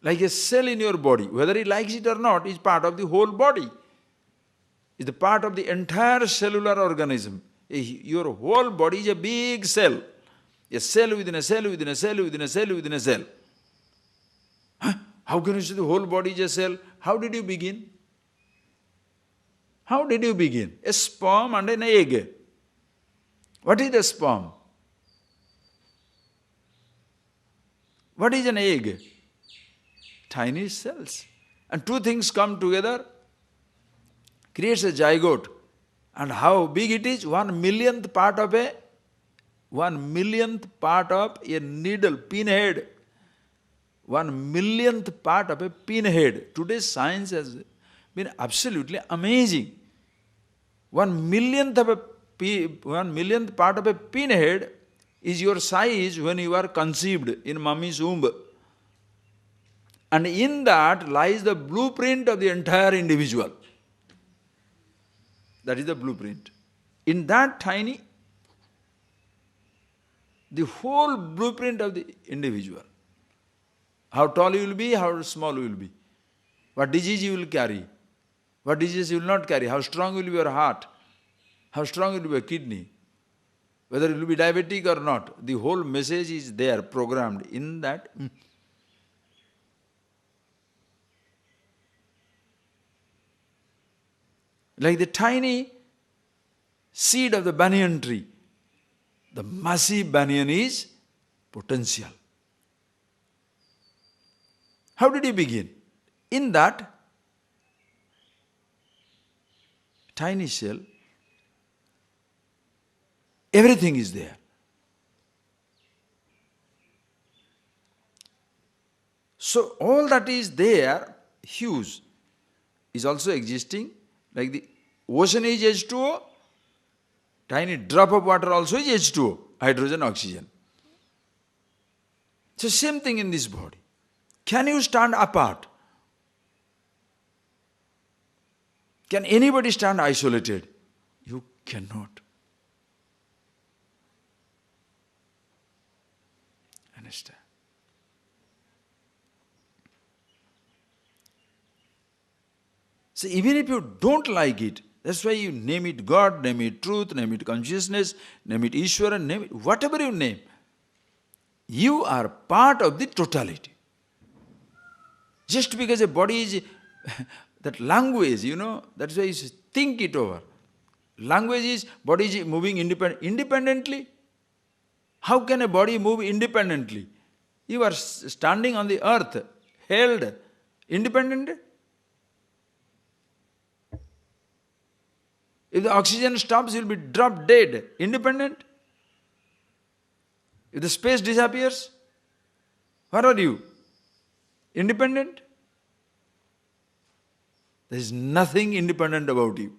[SPEAKER 1] Like a cell in your body, whether it likes it or not, is part of the whole body. Is the part of the entire cellular organism. Your whole body is a big cell. A cell within a cell, within a cell, within a cell, within a cell. How can you say the whole body is a cell? How did you begin? How did you begin? A sperm and an egg. What is the sperm? What is an egg? Tiny cells. And two things come together, creates a zygote. And how big it is? 1/1,000,000th part of a 1/1,000,000th part of a needle, pinhead. 1/1,000,000th part of a pinhead. Today's science has been absolutely amazing. 1/1,000,000th part of a pinhead is your size when you are conceived in mommy's womb. And in that lies the blueprint of the entire individual. That is the blueprint. In that tiny, the whole blueprint of the individual. How tall you will be, how small you will be. What disease you will carry. What disease you will not carry. How strong will be your heart. How strong will be your kidney. Whether you will be diabetic or not. The whole message is there, programmed in that. Like the tiny seed of the banyan tree. The massive banyan is potential. How did he begin? In that tiny cell, everything is there. So all that is there, huge, is also existing. Like the ocean is H2O, tiny drop of water also is H2O, hydrogen, oxygen. So same thing in this body. Can you stand apart? Can anybody stand isolated? You cannot. Understand? So even if you don't like it, that's why you name it God, name it truth, name it consciousness, name it Ishvara, name it whatever you name. You are part of the totality. Just because a body is, that language, that's why you think it over. Language is, body is moving independently. How can a body move independently? You are standing on the earth, held, independent. If the oxygen stops, you will be dropped dead. Independent. If the space disappears, where are you? Independent. There is nothing independent about you.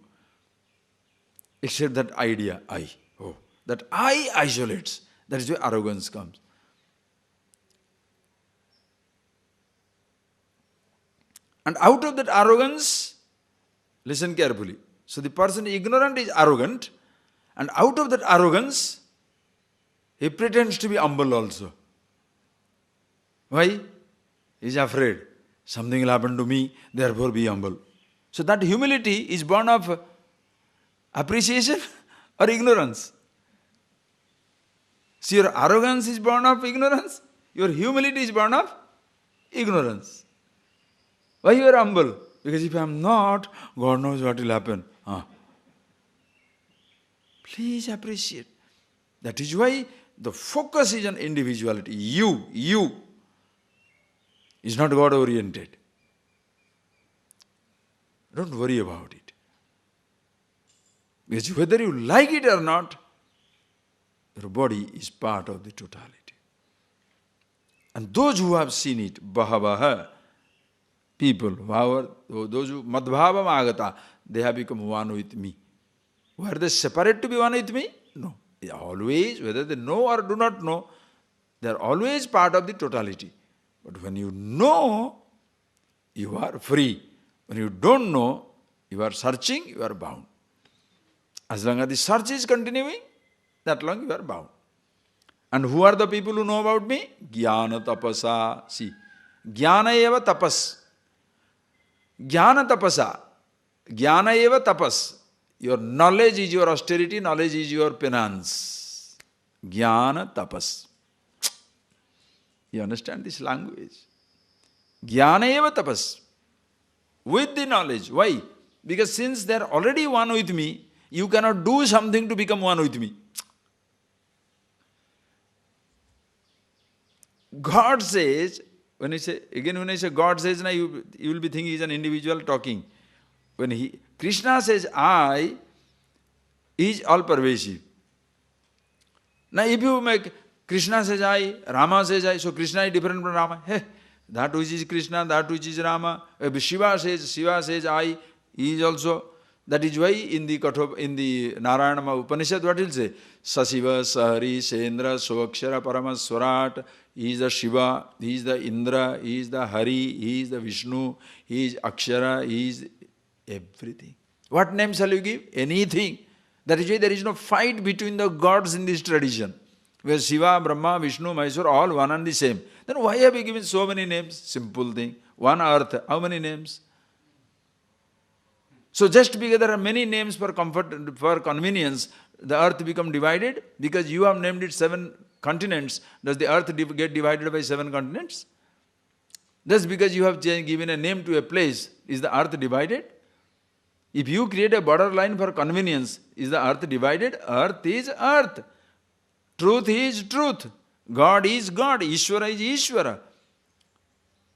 [SPEAKER 1] Except that idea, I. Oh, that I isolates. That is where arrogance comes. And out of that arrogance, listen carefully. So the person ignorant is arrogant, and out of that arrogance, he pretends to be humble also. Why? He is afraid. Something will happen to me, therefore be humble. So that humility is born of appreciation or ignorance. See, your arrogance is born of ignorance. Your humility is born of ignorance. Why you are humble? Because if I am not, God knows what will happen. Please appreciate. That is why the focus is on individuality. You is not God-oriented. Don't worry about it. Because whether you like it or not, your body is part of the totality. And those who have seen it, Bahavaha, people, those who Madhbhavam Agata, they have become one with me. Were they separate to be one with me? No. They always, whether they know or do not know, they are always part of the totality. But when you know, you are free. When you don't know, you are searching, you are bound. As long as the search is continuing, that long you are bound. And who are the people who know about me? Jnana tapasa. See, jnana eva tapas. Jnana tapasa. Jnana eva tapas. Your knowledge is your austerity, knowledge is your penance. Jnana tapas. You understand this language? Jnana eva tapas. With the knowledge. Why? Because since they are already one with me, you cannot do something to become one with me. God says, when I say God says, you will be thinking he is an individual talking. When Krishna says I, he is all pervasive. Now if you make Krishna says I, Rama says I, so Krishna is different from Rama. Hey, that which is Krishna, that which is Rama. If Shiva says I, he is also. That is why in the Narayana Upanishad, what will say? Sasiva, Sahari, Sendra, Sovakshara, Paramaswarat. He is the Shiva, he is the Indra, he is the Hari, he is the Vishnu, he is Akshara, he is everything. What name shall you give? Anything. That is why there is no fight between the gods in this tradition. Where Shiva, Brahma, Vishnu, Maheshwar, all one and the same. Then why have you given so many names? Simple thing. One earth, how many names? So just because there are many names for comfort, for convenience, the earth become divided? Because you have named it 7 continents, does the earth get divided by 7 continents? Just because you have given a name to a place, is the earth divided? If you create a borderline for convenience, is the earth divided? Earth is earth. Truth is truth. God is God. Ishvara is Ishvara.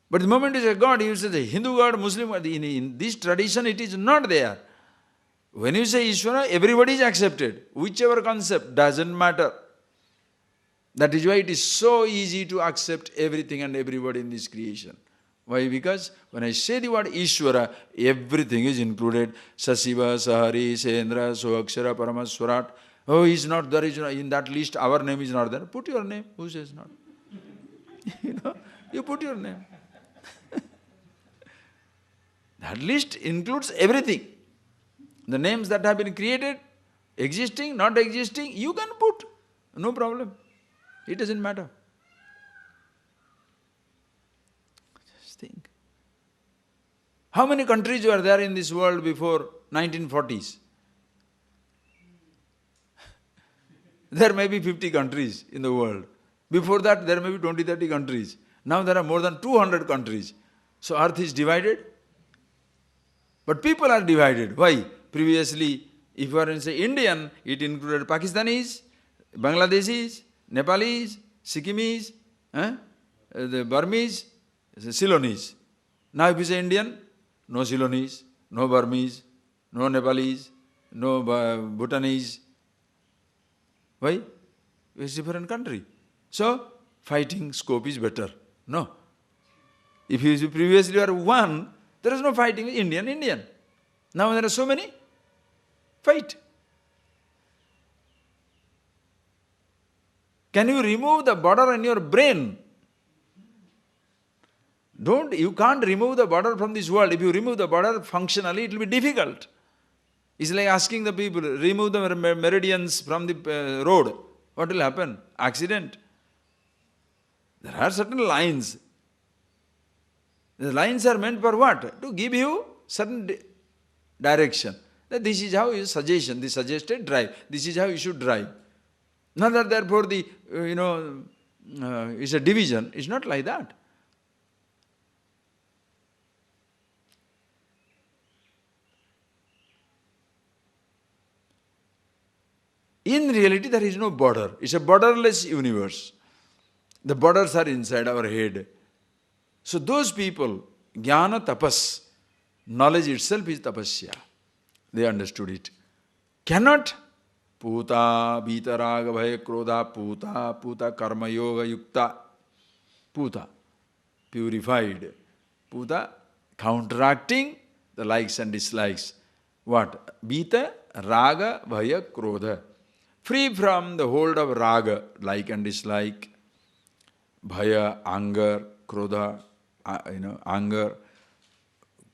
[SPEAKER 1] But the moment you say God, you say the Hindu God, Muslim God. In this tradition, it is not there. When you say Ishvara, everybody is accepted. Whichever concept, doesn't matter. That is why it is so easy to accept everything and everybody in this creation. Why? Because when I say the word Ishvara, everything is included. Sasiva, Sahari, Sendra, Soakshara, Paramaswarat. Oh, he is not there, in that list, our name is not there. Put your name. Who says not? You put your name. That list includes everything. The names that have been created, existing, not existing, you can put. No problem. It doesn't matter. Just think. How many countries were there in this world before 1940s? There may be 50 countries in the world. Before that, there may be 20, 30 countries. Now there are more than 200 countries. So earth is divided. But people are divided. Why? Previously, if you are in, say, Indian, it included Pakistanis, Bangladeshis, Nepalese, Sikkimese, the Burmese, the Ceylonese. Now if you say Indian, no Ceylonese, no Burmese, no Nepalese, no Bhutanese. Why? It's a different country. So, fighting scope is better. No. If you previously were one, there is no fighting. Indian. Now there are so many. Fight. Can you remove the border in your brain? You can't remove the border from this world. If you remove the border functionally, it will be difficult. It's like asking the people, remove the meridians from the road. What will happen? Accident. There are certain lines. The lines are meant for what? To give you certain direction. That this is how you suggestion, the suggested drive. This is how you should drive. Not that therefore the, it's a division. It's not like that. In reality, there is no border. It's a borderless universe. The borders are inside our head. So those people, jnana tapas, knowledge itself is tapasya. They understood it. Cannot puta, bhita, raga, bhaya, krodha, puta, karma, yoga, yukta, puta, purified. Puta, counteracting the likes and dislikes. What? Bhita, raga, bhaya, krodha. Free from the hold of raga, like and dislike, bhaya, anger, krodha, anger,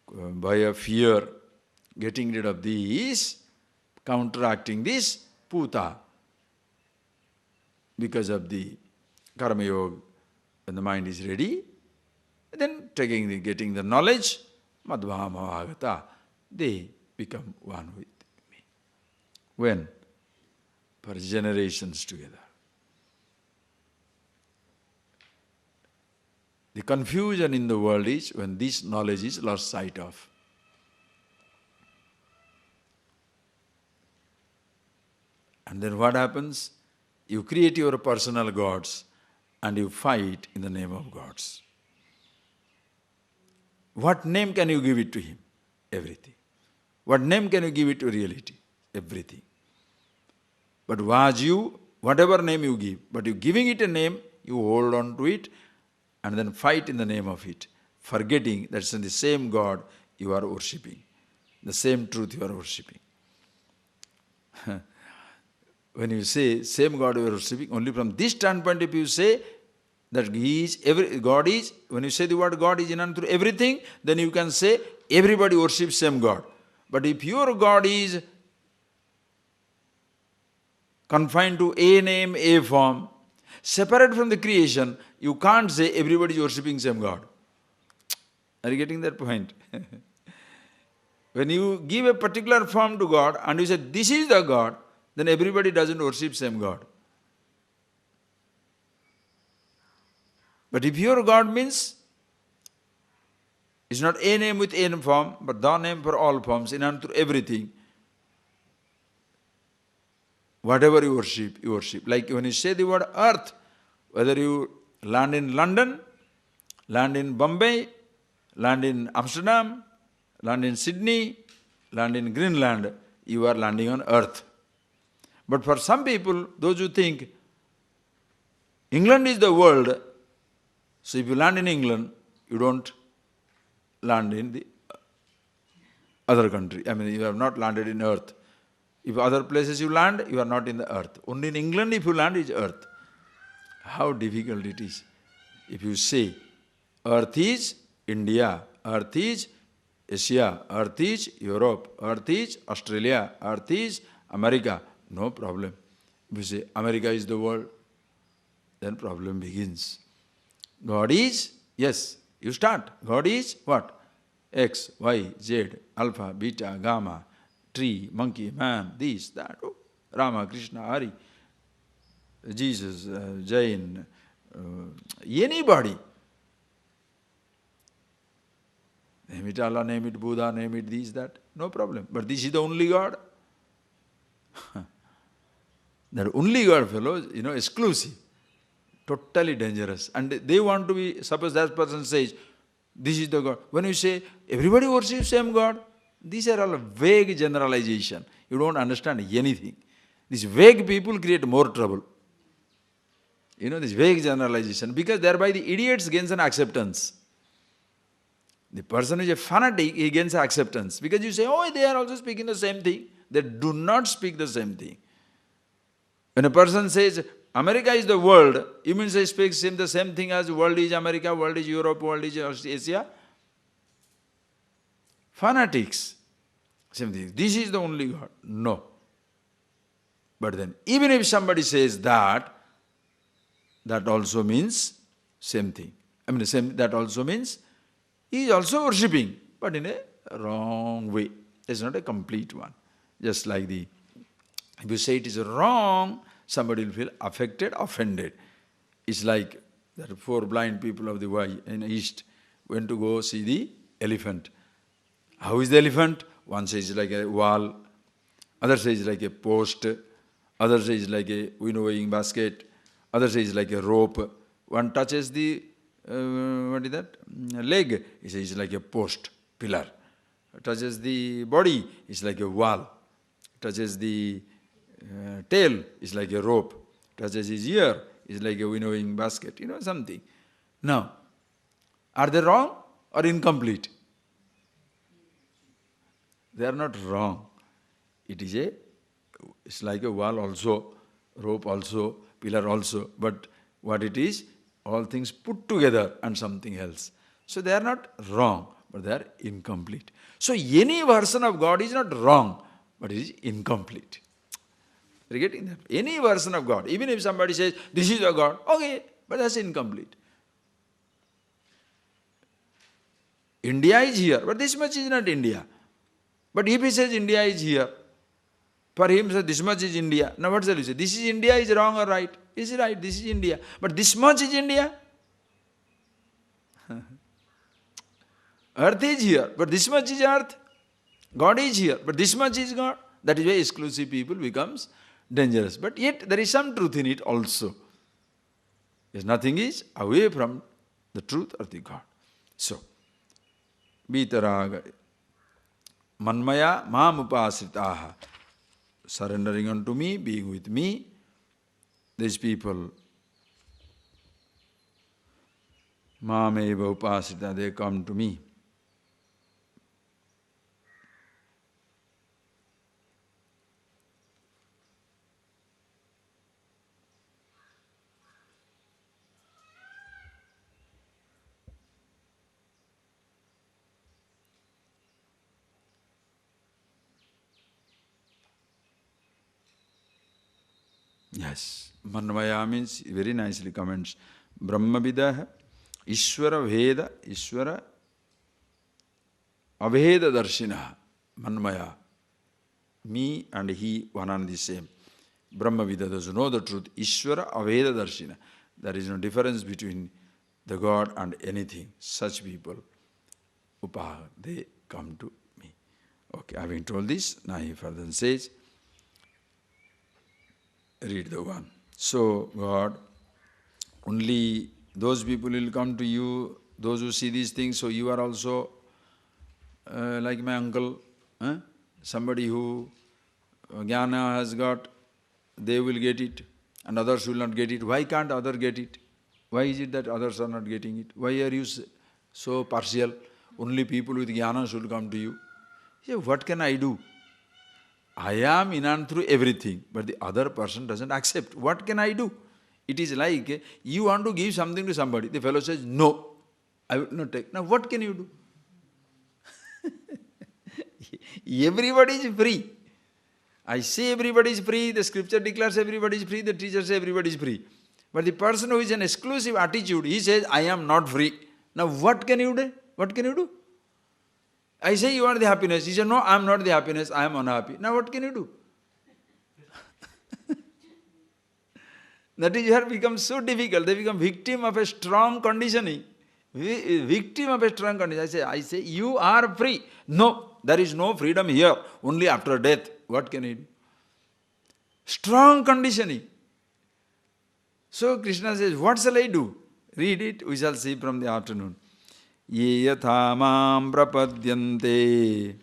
[SPEAKER 1] bhaya, fear, getting rid of these, counteracting this, puta, because of the karma yoga, when the mind is ready, then getting the knowledge, madhvamavagata, they become one with me. When? For generations together. The confusion in the world is when this knowledge is lost sight of. And then what happens? You create your personal gods and you fight in the name of gods. What name can you give it to him? Everything. What name can you give it to reality? Everything. But whatever name you give, but you giving it a name, you hold on to it and then fight in the name of it, forgetting that's in the same God you are worshipping, the same truth you are worshipping. When you say same God you are worshipping, only from this standpoint if you say that God is, when you say the word God is in and through everything, then you can say everybody worships same God. But if your God is confined to a name, a form, separate from the creation, you can't say everybody is worshipping same God. Are you getting that point? When you give a particular form to God and you say this is the God, then everybody doesn't worship same God. But if your God means, it's not a name with a form, but the name for all forms, in and through everything. Whatever you worship. Like when you say the word earth, whether you land in London, land in Bombay, land in Amsterdam, land in Sydney, land in Greenland, you are landing on earth. But for some people, those who think England is the world, so if you land in England, you don't land in the other country. I mean, you have not landed in earth. If other places you land, you are not in the earth. Only in England if you land is earth. How difficult it is. If you say, earth is India, earth is Asia, earth is Europe, earth is Australia, earth is America, no problem. If you say, America is the world, then problem begins. God is, yes, you start. God is what? X, Y, Z, alpha, beta, gamma, tree, monkey, man, this, that, Rama, Krishna, Hari, Jesus, Jain, anybody. Name it Allah, name it Buddha, name it this, that, no problem. But this is the only God. That only God, fellows, exclusive. Totally dangerous. And they want to be, suppose that person says, this is the God. When you say, everybody worships same God, these are all vague generalization. You don't understand anything. These vague people create more trouble. This vague generalization, because thereby the idiots gains an acceptance. The person who is a fanatic, he gains acceptance. Because you say, oh, they are also speaking the same thing. They do not speak the same thing. When a person says, America is the world, you mean he speaks the same thing as world is America, world is Europe, world is Asia? Fanatics. Same thing. This is the only God. No. But then, even if somebody says that, that also means same thing. That also means he is also worshipping, but in a wrong way. It's not a complete one. Just like if you say it is wrong, somebody will feel affected, offended. It's like there are 4 blind people of the way in East went to go see the elephant. How is the elephant? One says like a wall, other says like a post, other says like a winnowing basket, other says like a rope. One touches the, what is that, leg, he says like a post, pillar. Touches the body, it's like a wall. Touches the tail, it's like a rope. Touches his ear, it's like a winnowing basket, something. Now, are they wrong or incomplete? They are not wrong. It's like a wall also, rope also, pillar also, but what it is, all things put together and something else. So they are not wrong, but they are incomplete. So any version of God is not wrong, but it is incomplete. Are you getting that? Any version of God, even if somebody says, this is a God, okay, but that's incomplete. India is here, but this much is not India. But if he says India is here, for him so this much is India. Now what shall you say? This is India is wrong or right? Is right, this is India. But this much is India? Earth is here, but this much is earth. God is here, but this much is God. That is why exclusive people becomes dangerous. But yet there is some truth in it also. Yes, nothing is away from the truth of the God. So, Vitaraga Manmaya Mam Upasritaha, surrendering unto me, being with me, these people, Mameva Upasrita, they come to me. Yes, Manmaya means, very nicely comments, Brahmavidah, Ishvara Veda, Ishvara Aveda Darshina, Manmaya. Me and he, one and the same. Brahmavidah, those who know the truth, Ishvara Aveda Darshina. There is no difference between the God and anything. Such people, Upaha, they come to me. Okay, having told this, now he further says, read the one. So, God, only those people will come to you, those who see these things, so you are also like my uncle, somebody who jnana has got, they will get it, and others will not get it. Why can't others get it? Why is it that others are not getting it? Why are you so partial? Only people with jnana should come to you. Yeah, what can I do? I am in and through everything, but the other person doesn't accept. What can I do? It is like you want to give something to somebody. The fellow says, no, I will not take. Now what can you do? Everybody is free. I say everybody is free, the scripture declares everybody is free, the teacher says everybody is free. But the person who is an exclusive attitude, he says, I am not free. Now what can you do? What can you do? I say you are the happiness. He said, no, I am not the happiness, I am unhappy. Now what can you do? That is where it becomes so difficult. They become victim of a strong conditioning. Victim of a strong conditioning. I say, you are free. No, there is no freedom here, only after death. What can you do? Strong conditioning. So Krishna says, what shall I do? Read it, we shall see from the afternoon. Ye yatha mam prapadyante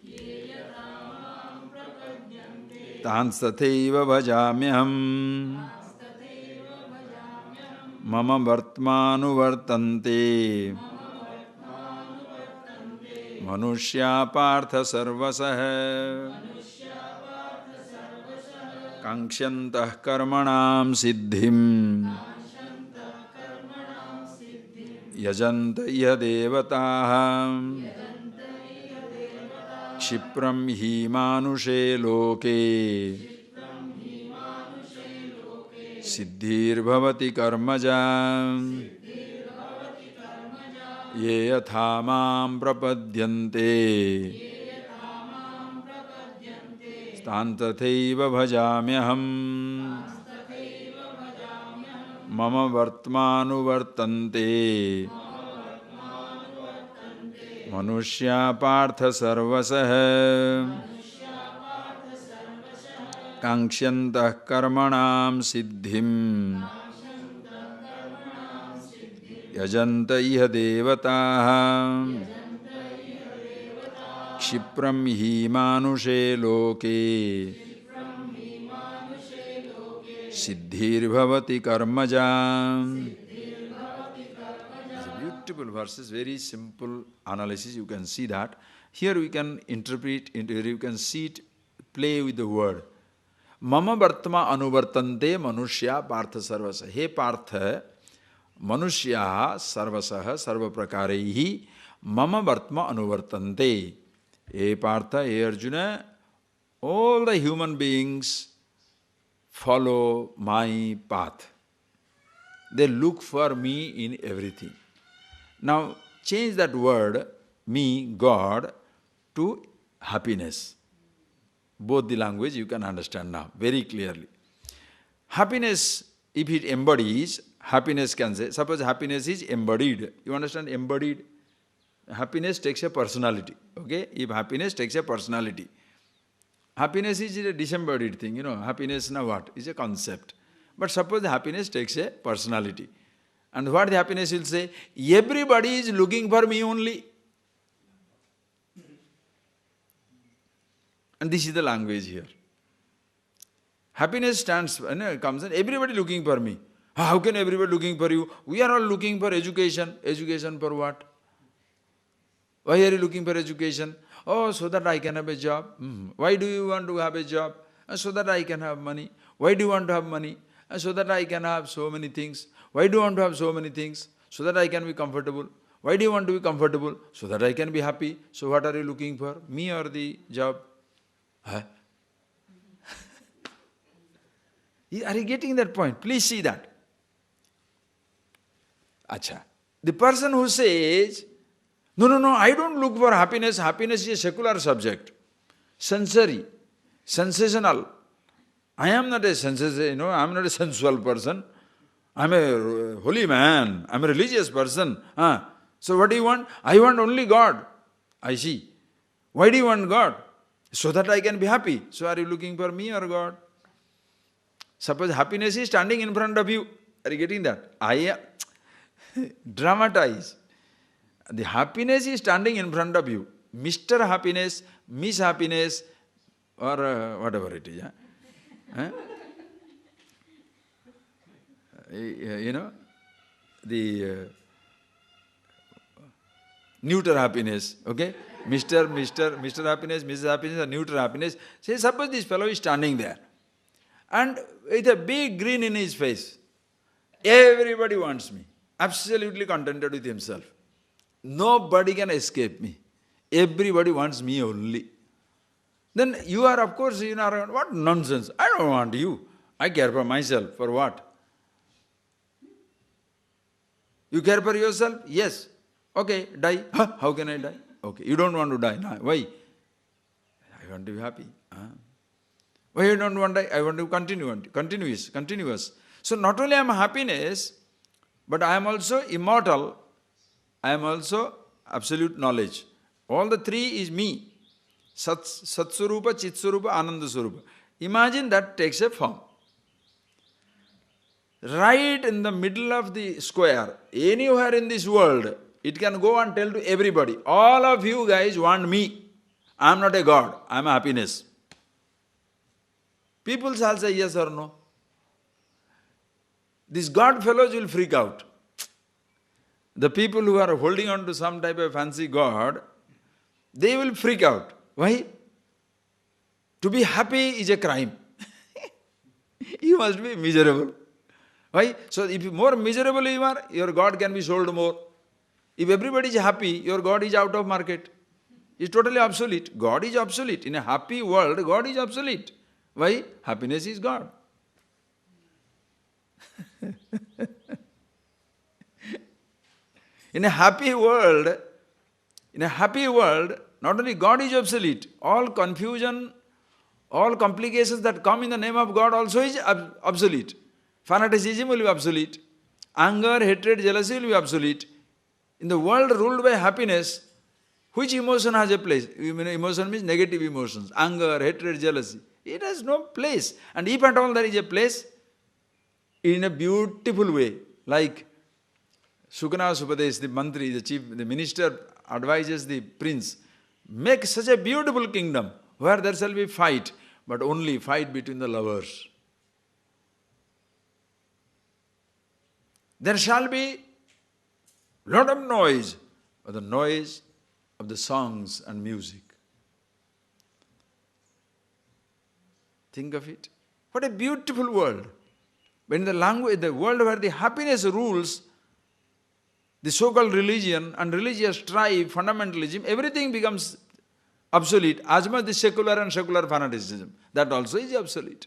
[SPEAKER 1] tans tathaiva bhajamyaham mama vartmanu vartante manushya partha sarvasah kankshantah karmanam siddhim yajanta iha devataha kshipram hi manushe loke siddhir bhavati karmaja ye yatha mam prapadyante तां तथैव भजाम्यहम् mama vartmanuvartante manushya partha sarvasah kanksyantah karmanam siddhim yajanta iha devataha kshipram hi manushe loke siddhir bhavati karmaja. It's a beautiful verses, very simple analysis, you can see that. Here we can interpret, you can see it, play with the word. Mama vartma anuvartante manushya partha sarvasa. He partha, manushya sarvasaha sarva prakarehi mama vartma anuvartante. He partha, he Arjuna, all the human beings follow my path. They look for me in everything. Now change that word, me, God, to happiness. Both the language you can understand now very clearly. Happiness, if it embodies, happiness can say, suppose happiness is embodied. You understand embodied? Happiness takes a personality. Okay? If happiness takes a personality. Happiness is a disembodied thing, happiness now what? Is a concept. But suppose happiness takes a personality. And what the happiness will say? Everybody is looking for me only. And this is the language here. Happiness comes and everybody looking for me. How can everybody looking for you? We are all looking for education. Education for what? Why are you looking for education? Oh, so that I can have a job. Why do you want to have a job? So that I can have money. Why do you want to have money? So that I can have so many things. Why do you want to have so many things? So that I can be comfortable. Why do you want to be comfortable? So that I can be happy. So what are you looking for? Me or the job? Huh? Are you getting that point? Please see that. Acha. The person who says, no, I don't look for happiness. Happiness is a secular subject. Sensory. Sensational. I am not a I am not a sensual person. I am a holy man. I am a religious person. So what do you want? I want only God. I see. Why do you want God? So that I can be happy. So are you looking for me or God? Suppose happiness is standing in front of you. Are you getting that? I dramatize. The happiness is standing in front of you. Mr. Happiness, Miss Happiness, or whatever it is. The neuter happiness, okay? Mr. Happiness, Mrs. Happiness, or neuter happiness. Say, suppose this fellow is standing there, and with a big grin in his face. Everybody wants me. Absolutely contented with himself. Nobody can escape me. Everybody wants me only. Then you are, of course, what nonsense. I don't want you. I care for myself. For what? You care for yourself? Yes. Okay, die. How can I die? Okay, you don't want to die. No. Why? I want to be happy. Why you don't want to die? I want to continue. Continuous. So not only I am happiness, but I am also immortal. I am also absolute knowledge. All the three is me. Satsurupa, Chitsurupa, Anandasurupa. Imagine that takes a form. Right in the middle of the square, anywhere in this world, it can go and tell to everybody, all of you guys want me. I am not a God, I am a happiness. People shall say yes or no. These God fellows will freak out. The people who are holding on to some type of fancy God, they will freak out. Why? To be happy is a crime. You must be miserable. Why? So if more miserable you are, your God can be sold more. If everybody is happy, your God is out of market. It's totally obsolete. God is obsolete. In a happy world, God is obsolete. Why? Happiness is God. In a happy world, not only God is obsolete, all confusion, all complications that come in the name of God also is obsolete. Fanaticism will be obsolete. Anger, hatred, jealousy will be obsolete. In the world ruled by happiness, which emotion has a place? Emotion means negative emotions. Anger, hatred, jealousy. It has no place. And if at all there is a place, in a beautiful way, like Sukana Supadesh, the mantri, the minister advises the prince, make such a beautiful kingdom where there shall be fight, but only fight between the lovers. There shall be lot of noise, but the noise of the songs and music. Think of it. What a beautiful world. When the world where the happiness rules, the so-called religion and religious strife, fundamentalism, everything becomes obsolete, as much the secular and secular fanaticism. That also is obsolete.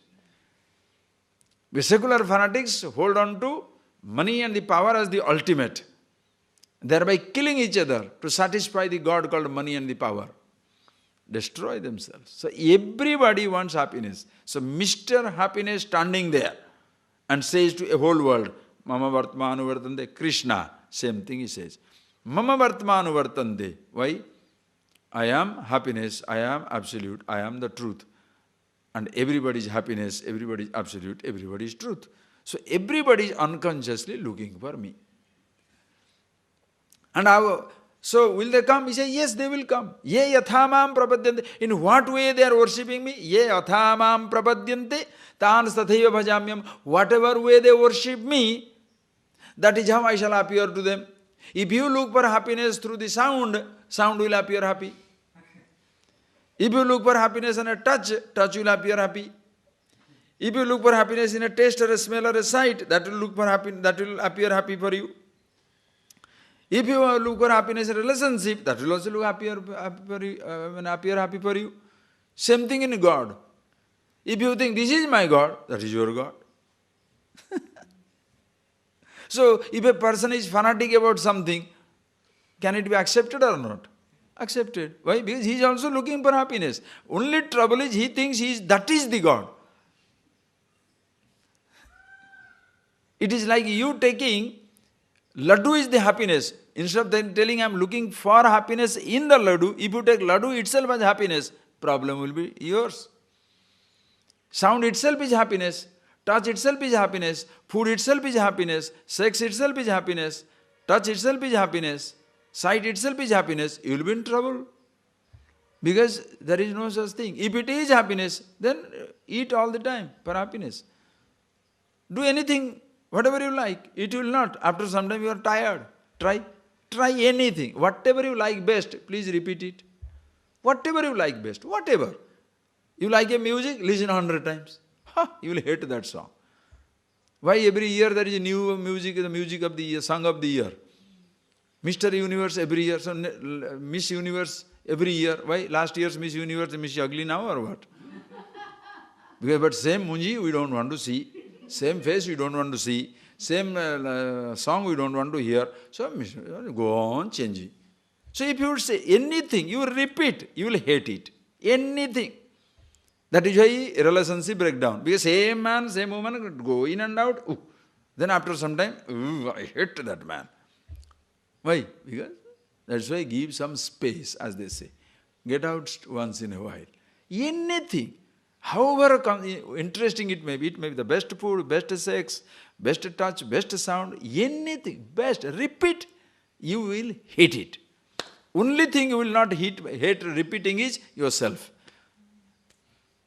[SPEAKER 1] The secular fanatics hold on to money and the power as the ultimate, thereby killing each other to satisfy the God called money and the power. Destroy themselves. So everybody wants happiness. So Mr. Happiness standing there and says to a whole world, Mama Vartmanu Vartante, Krishna, same thing he says. Mama Vartmanu Vartante. Why? I am happiness, I am absolute, I am the truth. And everybody is happiness, everybody is absolute, everybody is truth. So everybody is unconsciously looking for me. And so will they come? He says, yes, they will come. Ye yathamam prapadyante. In what way they are worshipping me? Ye yathamam prapadyante tan sathaiva bhajamyam. Whatever way they worship me, that is how I shall appear to them. If you look for happiness through the sound, sound will appear happy. If you look for happiness in a touch, touch will appear happy. If you look for happiness in a taste or a smell or a sight, that will appear happy for you. If you look for happiness in a relationship, that will also appear happy for you. Same thing in God. If you think this is my God, that is your God. So, if a person is fanatic about something, can it be accepted or not? Accepted. Why? Because he is also looking for happiness. Only trouble is he thinks that is the God. It is like you taking laddu is the happiness. Instead of then telling I am looking for happiness in the laddu, if you take laddu itself as happiness, problem will be yours. Sound itself is happiness. Touch itself is happiness. Food itself is happiness. Sex itself is happiness. Touch itself is happiness. Sight itself is happiness. You will be in trouble. Because there is no such thing. If it is happiness, then eat all the time for happiness. Do anything, whatever you like. It will not. After some time you are tired. Try anything. Whatever you like best, please repeat it. Whatever you like best. Whatever. You like a music, listen 100 times. You will hate that song. Why every year there is a new music, the music of the year, song of the year. Mr. Universe every year, so Miss Universe every year. Why? Last year's Miss Universe, Miss Ugly now or what? Because, but same munji we don't want to see. Same face we don't want to see. Same song we don't want to hear. So go on changing. So if you say anything, you repeat, you will hate it. Anything. That is why relationship break down. Because same man, same woman go in and out. Ooh. Then after some time, I hate that man. Why? Because that's why give some space, as they say. Get out once in a while. Anything, however interesting it may be the best food, best sex, best touch, best sound, anything, best, repeat, you will hate it. Only thing you will not hate repeating is yourself.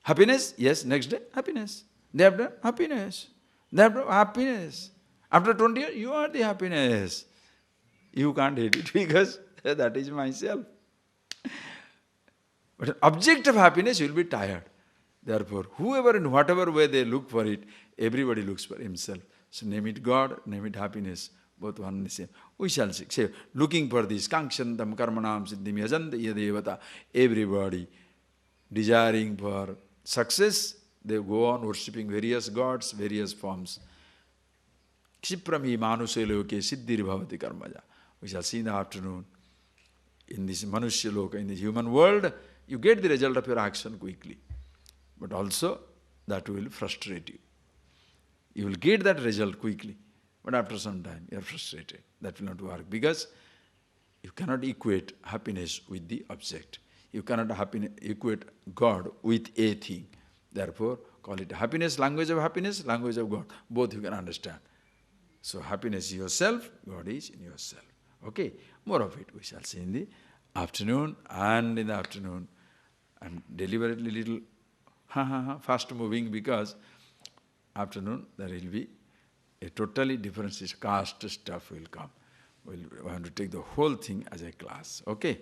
[SPEAKER 1] Happiness? Yes, next day, happiness. Day after, happiness. Day after, happiness. After 20 years, you are the happiness. You can't hate it because that is myself. But an object of happiness, you will be tired. Therefore, whoever in whatever way they look for it, everybody looks for himself. So name it God, name it happiness, both one and the same. We shall see. Say, looking for this, kankshantam karmanam siddhim yajanta yadevata. Everybody desiring for success, they go on worshipping various gods, various forms. Kshiprami manusya loke siddhir bhavati karmaja. We shall see in the afternoon. In this manusya loka, in the human world, you get the result of your action quickly. But also, that will frustrate you. You will get that result quickly, but after some time you are frustrated. That will not work because you cannot equate happiness with the object. You cannot equate God with a thing. Therefore, call it happiness, language of God. Both you can understand. So happiness is yourself, God is in yourself. Okay, more of it we shall see in the afternoon. And in the afternoon, I'm deliberately little fast moving because afternoon there will be a totally different caste stuff will come. We want to take the whole thing as a class. Okay,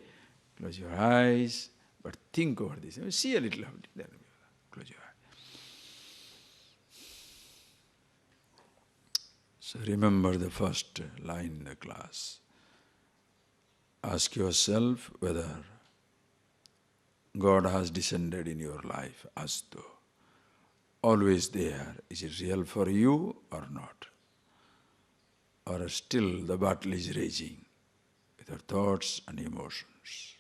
[SPEAKER 1] close your eyes, but think over this. See a little of it. Then close your eyes. So remember the first line in the class. Ask yourself whether God has descended in your life as though always there. Is it real for you or not? Or still the battle is raging with our thoughts and emotions?